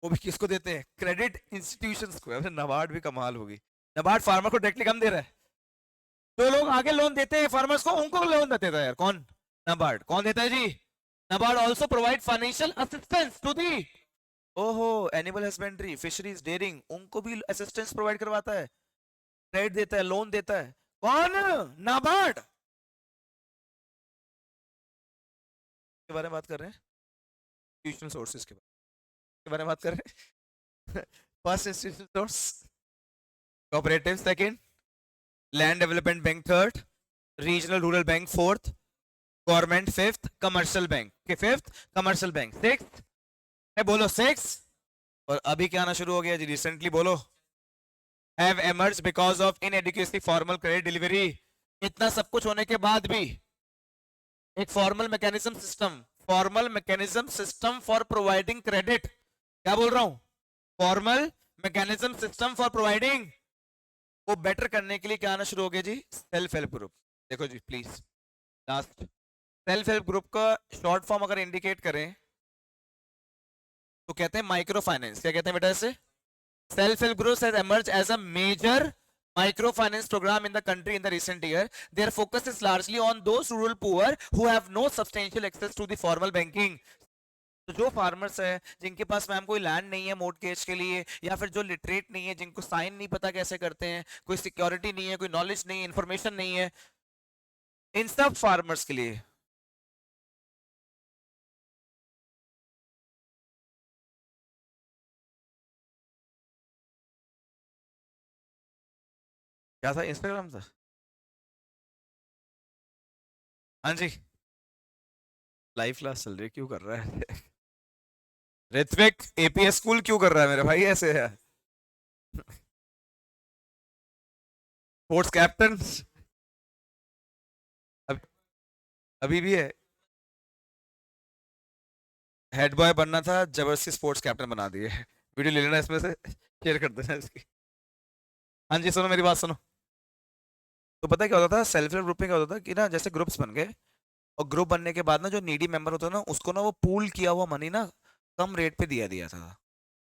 वो भी किसको देते हैं, क्रेडिट इंस्टीट्यूशंस को, नबार्ड भी कमाल होगी, नबार्ड फार्मर को डायरेक्टली कम दे रहा है, जो लोग आगे लोन देते हैं फार्मर्स को, उनको लोन देता है यार, कौन, नबार्ड, कौन देता है जी, NABARD also provide financial assistance to the, ओहो एनिमल हस्बेंड्री, फिशरीज, डेयरिंग, उनको भी असिस्टेंस प्रोवाइड करवाता है, क्रेडिट देता है, लोन देता है, कौन, नाबार्ड, के बारे में बात कर रहे हैं, इंस्टीट्यूशनल सोर्सेज के बारे में बात कर रहे हैं, first institutional source cooperative, second land development bank, third regional rural bank, fourth government, fifth commercial bank, के फिफ्थ कमर्शियल बैंक, सिक्स्थ है, बोलो सिक्स, और अभी क्या आना शुरू हो गया जी, रिसेंटली बोलो, have emerge because of inadequacy formal credit delivery, इतना सब कुछ होने के बाद भी एक formal mechanism system for providing credit, क्या बोल रहा हूं, formal mechanism system for providing, वो बेटर करने के लिए क्या आना शुरू हो गया जी, सेल्फ हेल्प ग्रुप, देखो जी please, last, self help group का शॉर्ट फॉर्म अगर इंडिकेट करें तो कहते हैं माइक्रो फाइनेंस, क्या कहते हैं बेटा इसे, self help group has emerge as a major microfinance program in the country in the recent year. Their focus is largely on those rural poor who have no substantial access to the formal banking. तो जो farmers है जिनके पास ma'am कोई land नहीं है mortgage के लिए, या फिर जो लिटरेट नहीं है, जिनको साइन नहीं पता कैसे करते हैं, कोई सिक्योरिटी नहीं है, कोई नॉलेज नहीं है, इंफॉर्मेशन नहीं है, इन सब फार्मर्स के लिए क्या था, इंस्टाग्राम था। हाँ जी, लाइव क्लास चल रही है, क्यों कर रहा है ऋत्विक एपीएस स्कूल क्यों कर रहा है मेरे भाई ऐसे है स्पोर्ट्स कैप्टन अभी भी है, हेड बॉय बनना था, जबरदस्ती स्पोर्ट्स कैप्टन बना दिए। वीडियो ले लेना इसमें से, शेयर कर देना इसकी। हाँ जी सुनो मेरी बात सुनो। तो पता है क्या होता था सेल्फ हेल्प ग्रुप में, क्या होता था कि ना जैसे ग्रुप्स बन गए, और ग्रुप बनने के बाद ना जो नीडी मेंबर होता है ना उसको ना वो पूल किया हुआ मनी ना कम रेट पे दिया दिया था।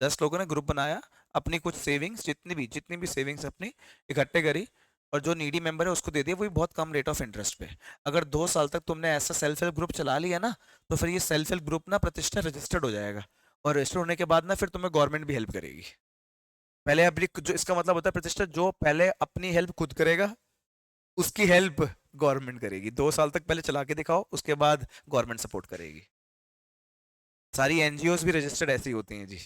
10 लोगों ने ग्रुप बनाया, अपनी कुछ सेविंग्स जितनी भी सेविंग्स अपनी इकट्ठे करी, और जो नीडी मेंबर है उसको दे दिया, वो भी बहुत कम रेट ऑफ इंटरेस्ट पे। अगर 2 साल तक तुमने ऐसा सेल्फ हेल्प ग्रुप चला लिया ना, तो फिर ये सेल्फ हेल्प ग्रुप ना प्रतिष्ठा रजिस्टर्ड हो जाएगा, और रजिस्टर्ड होने के बाद ना फिर तुम्हें गवर्नमेंट भी हेल्प करेगी। पहले अपनी जो इसका मतलब होता है प्रतिष्ठा, जो पहले अपनी हेल्प खुद करेगा उसकी हेल्प गवर्नमेंट करेगी। 2 साल तक पहले चला के दिखाओ, उसके बाद गवर्नमेंट सपोर्ट करेगी। सारी एनजीओ भी रजिस्टर्ड ऐसी होती हैं जी।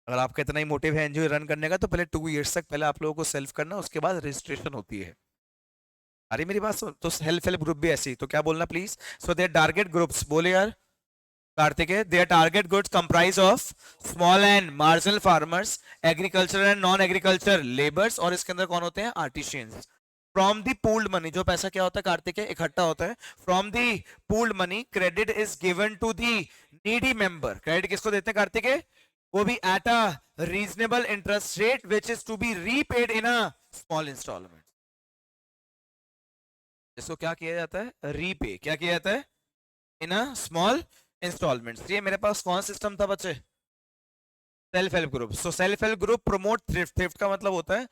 अगर आपका इतना ही मोटिव है एनजीओ रन करने का, तो पहले 2 years तक पहले आप लोगों को सेल्फ करना, उसके बाद रजिस्ट्रेशन होती है। अरे मेरी बात सुन, तो सेल्फ हेल्प ग्रुप भी ऐसी, तो क्या बोलना please. So their target groups, बोले यार कार्तिक है, their target groups comprise of small and marginal farmers, agriculture and non agriculture labours, और इसके अंदर कौन होते हैं, artisans. From the pooled money, जो पैसा क्या होता है कार्तिक है, इकट्ठा होता है। From the pooled money credit is given to the needy member. Credit किसको देते हैं कार्तिक है, वो भी at a reasonable interest rate which is to be repaid in a small instalment. इसको क्या किया जाता है, रीपे, क्या किया जाता है, इन अ स्मॉल इंस्टॉलमेंट्स। ये मेरे पास कौन सिस्टम था बच्चे, self help group. So self help group promote thrift. Thrift का मतलब होता है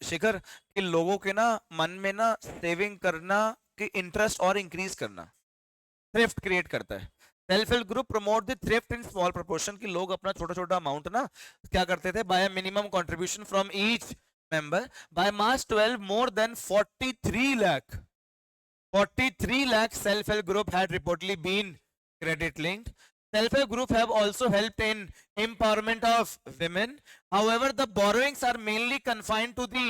शिखर कि लोगों के ना मन में ना सेविंग करना कि इंटरेस्ट और इंक्रीज करना, थ्रिफ्ट क्रिएट करता है। Self help group promote the thrift in small proportion, कि लोग अपना छोटा छोटा अमाउंट ना क्या करते थे, bye minimum contribution from each member. By March 12 more than 43 lakh 43 lakh self-help group had reportedly been credit linked. Self-help group have also helped in empowerment of women. However, the borrowings are mainly confined to the,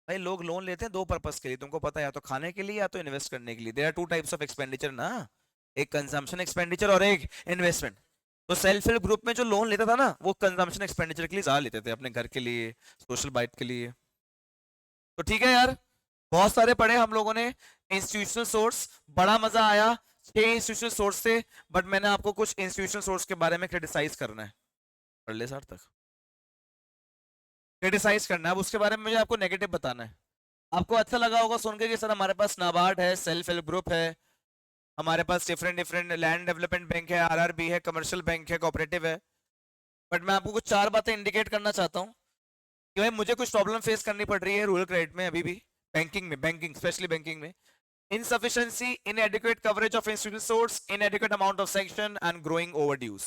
भाई लोग loan लेते हैं 2 purpose के लिए, तुमको पता है, या तो खाने के लिए या तो इन्वेस्ट करने के लिए। There are 2 types of expenditure ना, एक कंजम्पशन एक्सपेंडिचर और एक इन्वेस्टमेंट। तो सेल्फ हेल्प ग्रुप में जो लोन लेता था ना, वो कंजम्पशन एक्सपेंडिचर के लिए ज्यादा लेते थे, अपने घर के लिए, सोशल बाइट के लिए। तो ठीक है यार, बहुत सारे पढ़े हम लोगों ने इंस्टीट्यूशनल सोर्स, बड़ा मजा आया 6 इंस्टीट्यूशनल सोर्स से। बट मैंने आपको कुछ इंस्टीट्यूशनल सोर्स के बारे में क्रिटिसाइज करना है, पढ़ ले सर तक क्रिटिसाइज करना है, अब उसके बारे में मुझे आपको नेगेटिव बताना है। आपको अच्छा लगा होगा सुन के कि सर हमारे पास नाबार्ड है, सेल्फ हेल्प ग्रुप है, हमारे पास different different land development bank है, आरआरबी है, कमर्शियल बैंक है, कोऑपरेटिव है। बट मैं आपको कुछ 4 बातें इंडिकेट करना चाहता हूँ कि भाई मुझे कुछ प्रॉब्लम फेस करनी पड़ रही है रूरल क्रेडिट में अभी भी, बैंकिंग में, बैंकिंग स्पेशली बैंकिंग में। insufficiency, inadequate coverage of institutional source, inadequate amount of sanction and growing overdues।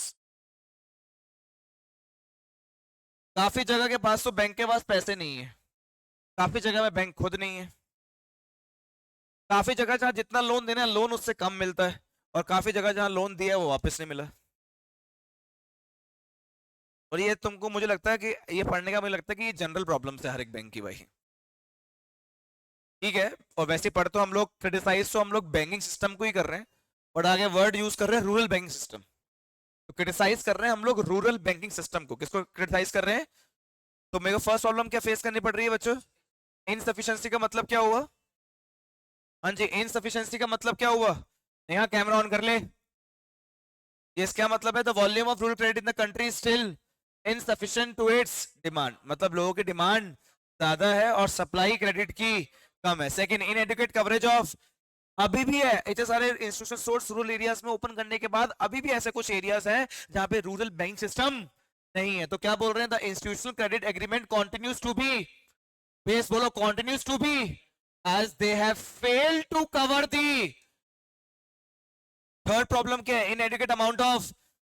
काफी जगह के पास तो बैंक के पास पैसे नहीं है, काफी जगह में बैंक खुद नहीं है, काफी जगह जहां जितना लोन देना है लोन उससे कम मिलता है, और काफी जगह जहां लोन दिया है वो वापस नहीं मिला। और ये तुमको, मुझे लगता है कि ये पढ़ने का मुझे लगता है कि ये जनरल प्रॉब्लम है हर एक बैंक की भाई, ठीक है। और वैसे पढ़ तो हम लोग क्रिटिसाइज तो हम लोग बैंकिंग सिस्टम को ही कर रहे हैं, और आगे वर्ड यूज कर रहे हैं रूरल बैंकिंग सिस्टम। तो क्रिटिसाइज कर रहे हैं हम लोग रूरल बैंकिंग सिस्टम को, किसको क्रिटिसाइज कर रहे हैं। तो मेरे को फर्स्ट प्रॉब्लम क्या फेस करनी पड़ रही है बच्चों, इनसफिशिएंसी का मतलब क्या हुआ, हाँ जी इनसफिशिएंसी का मतलब क्या हुआ, यहाँ कैमरा ऑन कर ले। ये क्या मतलब है, the volume of rural credit in the country still insufficient to its demand, मतलब लोगों की डिमांड ज्यादा है और सप्लाई क्रेडिट की कम है। सेकंड, इनएडुकेट कवरेज ऑफ, अभी भी है इतने सारे इंस्टीट्यूशन सोर्स रूरल एरियाज में ओपन करने के बाद अभी भी ऐसे कुछ एरियाज हैं जहां पे रूरल बैंक सिस्टम नहीं है। तो क्या बोल रहे हैं, the institutional credit agreement continues to be base बोलो continues to be as they have failed to cover the third problem क्या है? इनएडिक्वेट अमाउंट ऑफ,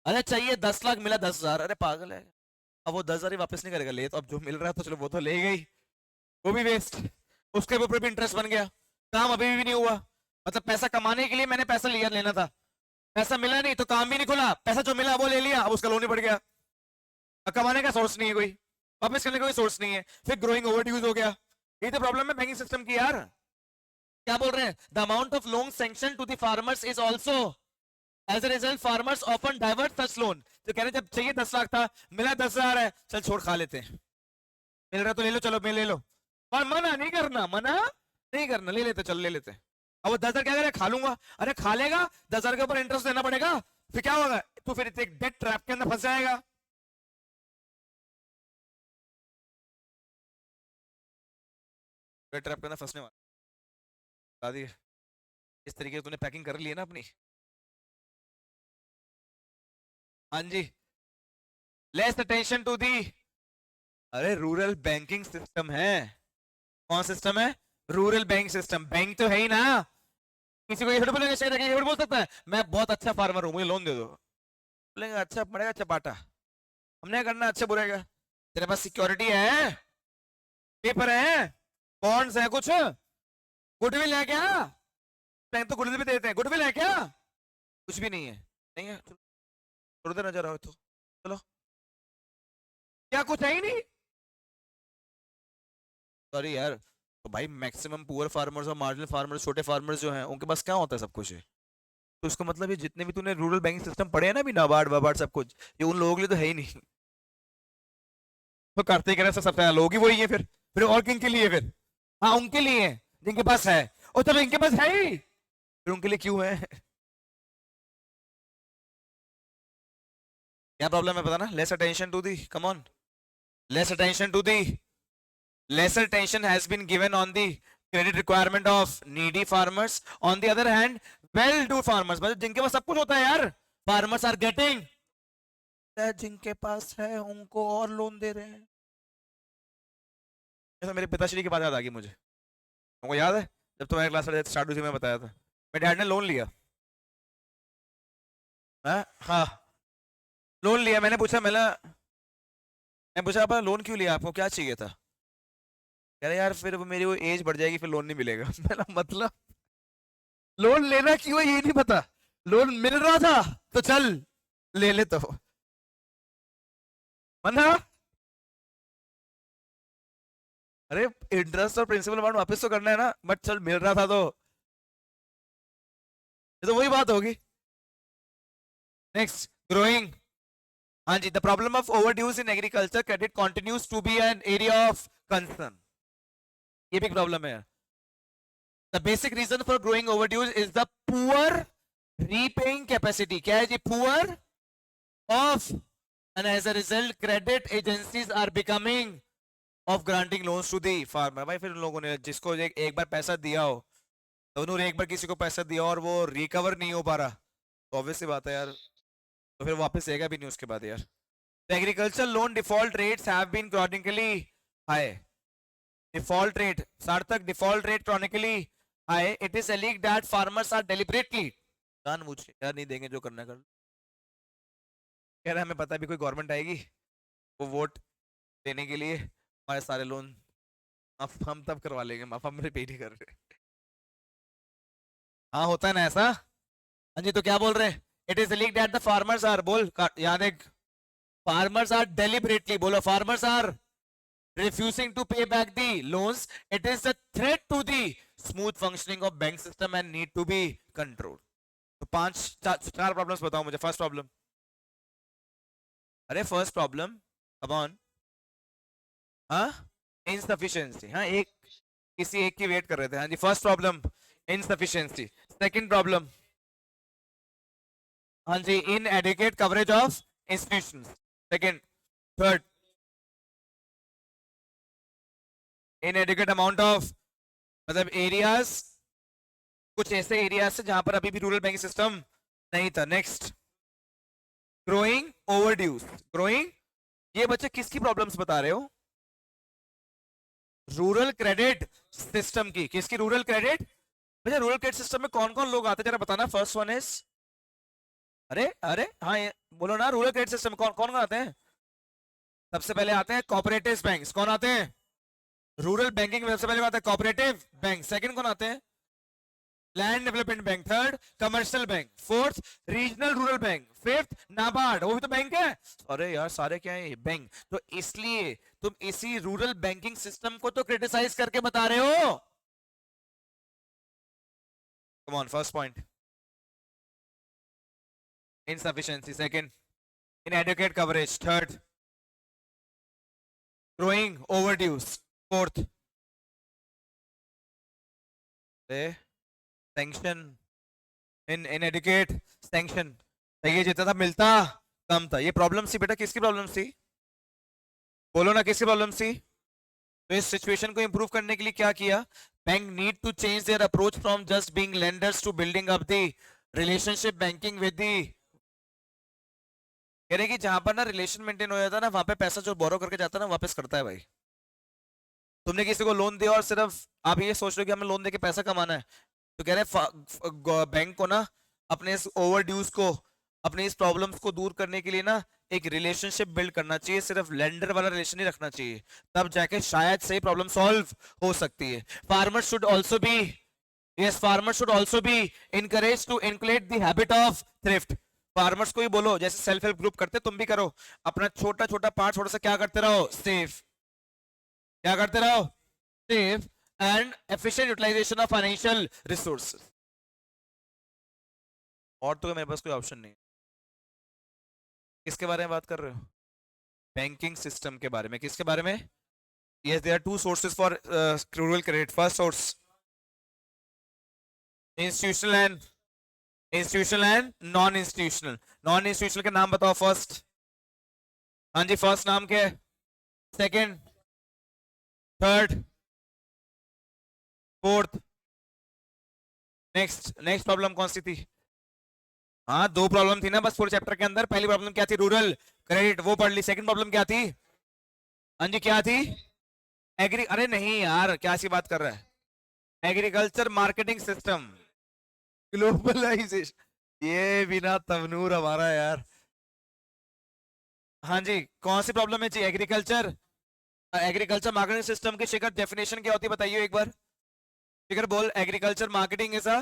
अरे चाहिए 10 लाख मिला 10,000, अरे पागल है, अब वो 10,000 ही वापस नहीं करेगा, ले तो अब जो मिल रहा है तो चलो वो तो ले गई, वो भी वेस्ट, उसके ऊपर भी इंटरेस्ट बन गया, काम अभी भी नहीं हुआ। मतलब पैसा कमाने के लिए मैंने पैसा लिया लेना था, पैसा मिला नहीं तो काम भी नहीं खुला, पैसा जो मिला वो ले लिया, अब उसका लोन ही बढ़ गया, अब कमाने का सोर्स नहीं है, कोई वापस करने का कोई सोर्स नहीं है, फिर ग्रोइंग ओवरड्यूज हो गया। ये तो प्रॉब्लम है बैंकिंग सिस्टम की यार। क्या बोल रहे हैं? The amount of loan sanction to the farmers is also as a result farmers often divert such loan. तो कह रहे जब चाहिए 10 लाख था, मिला 10,000 है, चल छोड़ खा लेते हैं, मिल रहा तो ले लो, चलो मैं ले लो, पर मना नहीं करना, मना नहीं करना, ले लेते, चलो ले लेते। अब वो 10,000 क्या करे, खा लूंगा, अरे खा लेगा, 10,000 के ऊपर इंटरेस्ट देना पड़ेगा, फिर क्या होगा, तो फिर एक डेट ट्रैप के अंदर फंस जाएगा। डेट ट्रैप के अंदर फंसने वाला, बता दिए, इस तरीके से तूने पैकिंग कर ली है ना अपनी। हाँ जी, लेस अटेंशन टू दी, अरे रूरल बैंकिंग सिस्टम है, कौन सिस्टम है? रूरल बैंक सिस्टम, बैंक तो है ही ना, किसी को ये थोड़ी बोलेंगे, शायद ये थोड़ी बोल सकता है मैं बहुत अच्छा फार्मर हूँ मुझे लोन दे दो, बोलेंगे अच्छा पड़ेगा चपाटा, हमने करना अच्छा बुरेगा, तेरे पास सिक्योरिटी है, पेपर है, बॉन्ड्स है, कुछ गुडविल है क्या? बैंक तो गुडविल भी देते हैं, गुडविल है क्या? कुछ भी नहीं है, नहीं है, थोड़ी देर नजर आओ तो चलो, क्या कुछ है ही नहीं, सॉरी यार। तो भाई मैक्सिमम पुअर फार्मर्स और मार्जिनल फार्मर्स, छोटे फार्मर्स जो हैं उनके पास क्या होता है, सब कुछ है, तो इसका मतलब ये जितने भी तूने रूरल बैंकिंग सिस्टम पढ़े हैं ना, भी नाबार्ड वाबार्ड सब कुछ, ये उन लोगों के लिए तो है ही नहीं, तो करते ही सबसे लोग ही वही है, फिर और किन के लिए फिर? हाँ उनके लिए है जिनके पास है, और चलो इनके पास है ही, फिर उनके लिए क्यों है? क्या प्रॉब्लम है पता ना? Less attention to the, come on, less attention to the, lesser attention has been given on the credit requirement of needy farmers, on the other hand well to farmers, मतलब जिनके पास सब कुछ होता है यार, farmers are getting, जिनके पास है उनको और लोन दे रहे हैं। ऐसा मेरे पिताश्री की बात याद आ गई मुझे, उनको याद है जब तुम्हारी क्लास स्टार्ट हुई थी, मैं बताया था मेरे डैड ने लोन लिया, हाँ लोन लिया, मैं पूछा अपना लोन क्यों लिया, आपको क्या चाहिए था? कह रहे यार फिर वो मेरी वो एज बढ़ जाएगी, फिर लोन नहीं मिलेगा। मैंने मतलब लोन लेना क्यों है ये नहीं पता, लोन मिल रहा था तो चल ले ले, तो मना, अरे इंटरेस्ट और प्रिंसिपल अमाउंट वापस तो करना है ना, बट चल मिल रहा था तो, ये तो वही बात होगी। नेक्स्ट, ग्रोइंग, हाँ जी, the problem of overdues in agriculture credit continues to be an area of concern, ये भी प्रॉब्लम है। The basic reason for growing overdues is the poor repaying capacity, क्या है जी? poor of, and as a result credit agencies are becoming of granting loans to the farmer। भाई फिर उन लोगों ने जिसको एक बार पैसा दिया हो, तो उन्होंने एक बार किसी को पैसा दिया और वो रिकवर नहीं हो पा रहा, तो ऑब्वियस सी बात है यार, तो फिर वापस आएगा भी नहीं उसके बाद यार। The agricultural loan default rates have been chronically high, default rate, सार्थक default rate chronically high, it is alleged that farmers are deliberately, जानबूझ के यार नहीं देंगे, जो करना कर, कह रहे हमें पता है भी कोई गवर्नमेंट आएगी वो वोट देने के लिए हमारे सारे लोन माफ हम तब करवा लेंगे, माफ हम पे नहीं कर रहे। हाँ होता है ना ऐसा। हाँ जी, तो क्या बोल रहे हैं? It is alleged that the farmers are, बोल याद है, farmers are deliberately, बोलो farmers are refusing to pay back the loans, it is a threat to the smooth functioning of bank system and need to be controlled। तो चार problems बताओ मुझे। First problem, अरे first problem, come on, हाँ insufficiency, हाँ एक किसी एक की वेट कर रहे थे। हाँ जी, first problem insufficiency, second problem, हाँ जी inadequate coverage of institutions, second, third inadequate amount of, मतलब एरियाज, कुछ ऐसे एरियाज से जहां पर अभी भी रूरल बैंक सिस्टम नहीं था। नेक्स्ट, ग्रोइंग ओवरड्यूज, ग्रोइंग, ये बच्चे किसकी प्रॉब्लम्स बता रहे हो? रूरल क्रेडिट सिस्टम की, किसकी? Rural credit. भैया रूरल क्रेडिट सिस्टम में कौन कौन लोग आते हैं जरा बताना। फर्स्ट वन इज, अरे अरे हाँ बोलो ना, रूरल क्रेडिट सिस्टम कौन कौन आते हैं? सबसे पहले आते हैं कोऑपरेटिव बैंक्स। कौन आते हैं? रूरल बैंकिंग में सबसे पहले आते हैं कोऑपरेटिव बैंक। सेकंड कौन आते हैं? Land development bank. Third commercial bank. Fourth regional rural bank. Fifth NABARD, वो भी तो बैंक है। अरे यार सारे क्या है बैंक। तो इसलिए तुम इसी रूरल बैंकिंग सिस्टम को तो क्रिटिसाइज करके बता रहे हो। Come on, first point insufficiency. Second, inadequate coverage. Third, growing overdues. Fourth, sanction inadequate sanction। ये जितना था मिलता कम था। ये प्रॉब्लम सी बेटा, किसकी प्रॉब्लम सी? बोलो ना किसकी प्रॉब्लम सी? तो इस सिचुएशन को इंप्रूव करने के लिए क्या किया? Bank need to change their approach from just being lenders to building up the relationship banking with the, कह रहे कि जहां पर ना रिलेशन मेंटेन हो जाता है ना, वहां पे पैसा जो बोरो करके जाता है ना वापस करता है भाई। तुमने किसी को लोन दिया और सिर्फ आप ये सोच रहे हो कि हमें लोन देके पैसा कमाना है, तो कह रहे हैं बैंक को ना अपने इस ओवर ड्यूज को, अपने इस प्रॉब्लम्स को दूर करने के लिए ना एक रिलेशनशिप बिल्ड करना चाहिए। सिर्फ लेंडर वाला रिलेशन नहीं रखना चाहिए, तब जाके शायद से प्रॉब्लम सॉल्व हो सकती है। Farmer should also be, yes farmer should also be encourage to inculcate the habit of thrift. Farmers को ही बोलो जैसे सेल्फ हेल्प ग्रुप करते तुम भी करो, अपना छोटा छोटा पार्ट थोड़ा सा क्या करते रहो, सेव। क्या करते रहो? Save and efficient utilisation of financial resources. और तो मेरे पास कोई ऑप्शन नहीं। किसके बारे में बात कर रहे हो? बैंकिंग सिस्टम के बारे में। किसके बारे में? Yes there are two sources for rural credit. First source institutional and non institutional. Non institutional के नाम बताओ फर्स्ट। हाँ जी, फर्स्ट नाम क्या है? Second, third, fourth, next. Next problem कौन सी थी? हाँ दो प्रॉब्लम थी ना बस पूरे चैप्टर के अंदर। पहली प्रॉब्लम क्या थी? रूरल क्रेडिट, वो पढ़ ली। सेकंड प्रॉब्लम क्या थी? हाँ जी क्या थी? एग्री, अरे नहीं यार क्या सी बात कर रहा है? Agriculture marketing system, globalisation. ये बिना तवनूर हमारा यार। हाँ जी कौन सी प्रॉब्लम है जी? एग्रीकल्चर, एग्रीकल्चर मार्केटिंग सिस्टम की शिखर डेफिनेशन क्या होती है बताइए एक बार। शिखर बोल। Agriculture marketing is a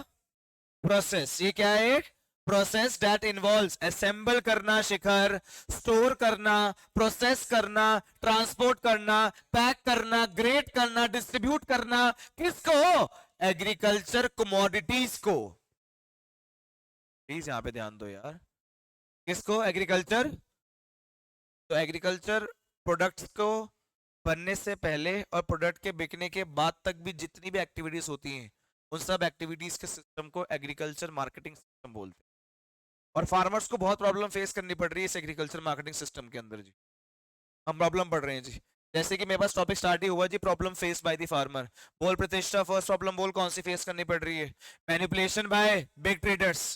process. ये क्या है? प्रोसेस दैट इन्वॉल्व्स असेंबल करना, शिखर स्टोर करना, प्रोसेस करना, ट्रांसपोर्ट करना, पैक करना, ग्रेड करना, डिस्ट्रीब्यूट करना। किसको? एग्रीकल्चर कमोडिटीज को। प्लीज यहां पे ध्यान दो यार। किसको? एग्रीकल्चर। तो एग्रीकल्चर प्रोडक्ट्स को बनने से पहले और प्रोडक्ट के बिकने के बाद तक भी जितनी भी एक्टिविटीज होती हैं, उन सब एक्टिविटीज के सिस्टम को एग्रीकल्चर मार्केटिंग सिस्टम बोलते हैं। और फार्मर्स को बहुत प्रॉब्लम फेस करनी पड़ रही है इस एग्रीकल्चर मार्केटिंग सिस्टम के अंदर जी। हम प्रॉब्लम पढ़ रहे हैं जी। जैसे कि मेरे पास टॉपिक स्टार्ट ही हुआ जी, problem face by the farmer. बोल प्रतिष्ठा, फर्स्ट प्रॉब्लम बोल कौन सी फेस करनी पड़ रही है? Manipulation by big traders.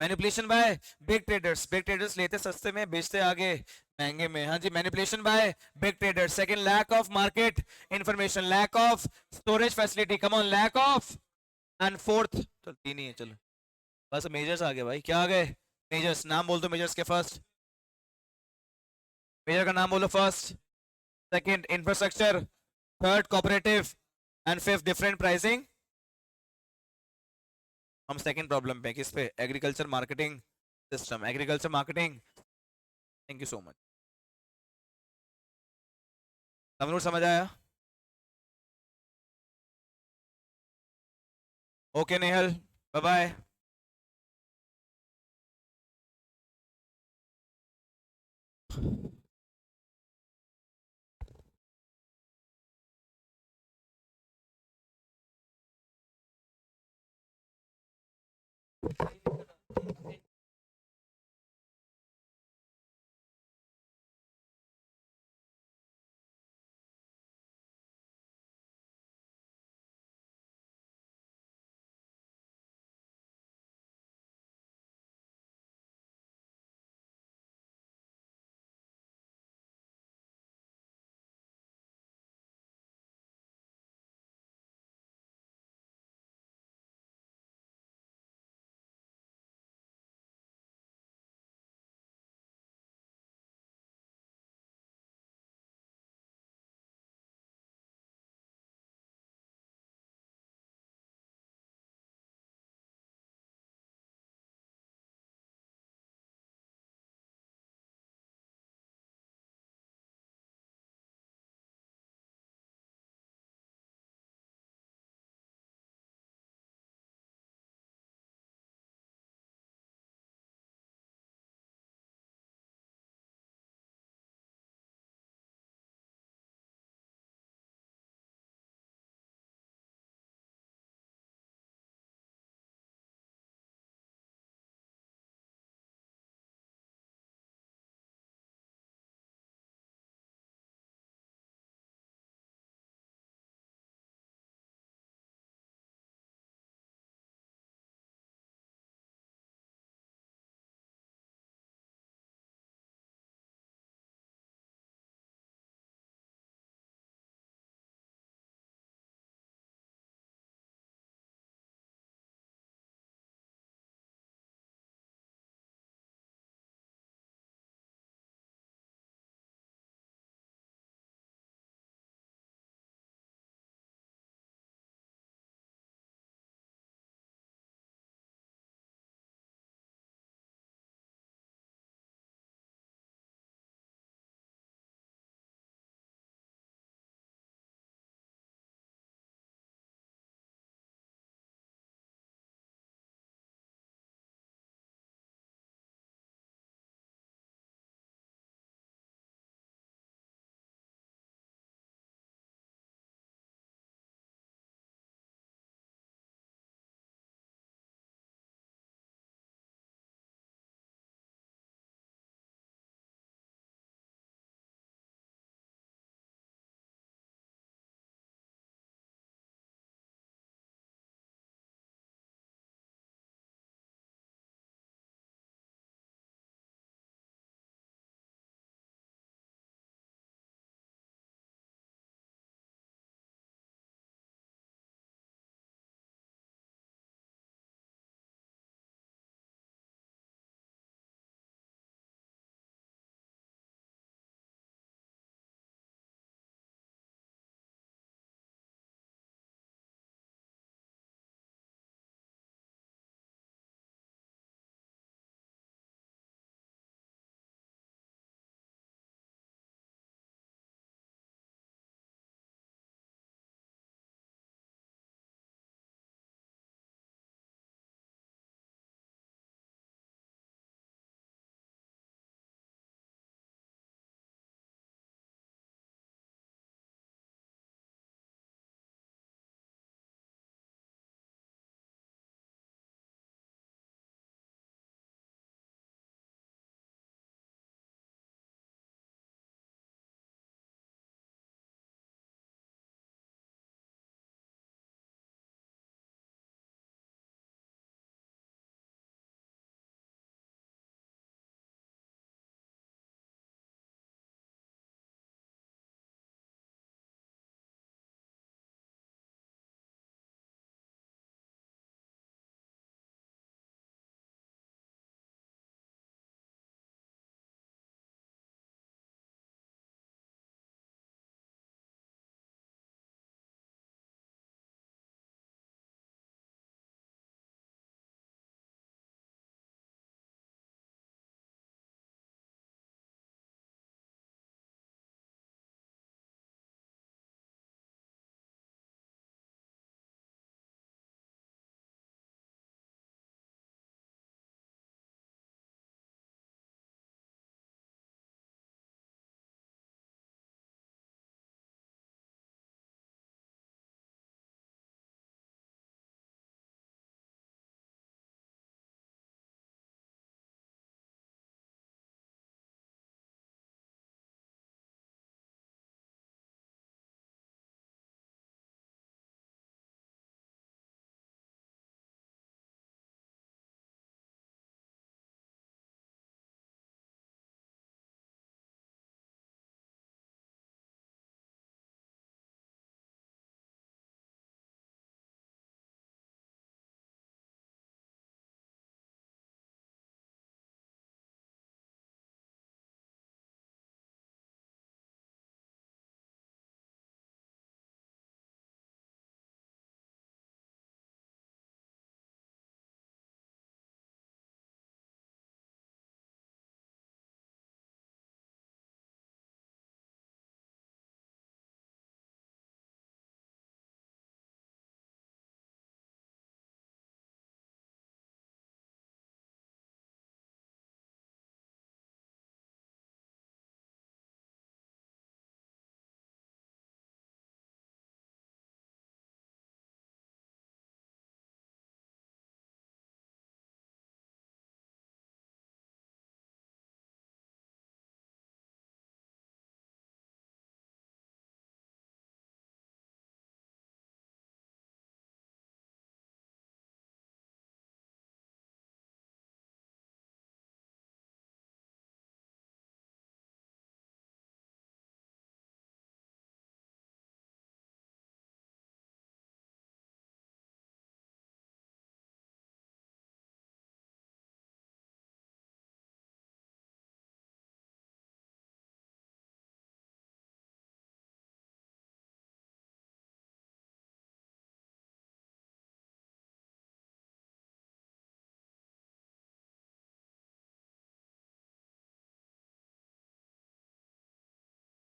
Manipulation by big traders. Big traders लेते सस्ते में, बेचते आगे महंगे में। हाँ जी manipulation by big traders. Second, lack of market information, lack of storage facility. Come on, lack of. And fourth, चल तीन ही है चलो, बस मेजर्स आ गए भाई। क्या आ गए? मेजर्स। नाम बोल दो मेजर्स के फर्स्ट। मेजर का नाम बोलो first. Second infrastructure, third cooperative, and fifth different pricing. हम सेकंड प्रॉब्लम पे, किस पे? Agriculture marketing system. Agriculture marketing, thank you so much. Tamanur समझ आया? Okay Nehal, bye bye.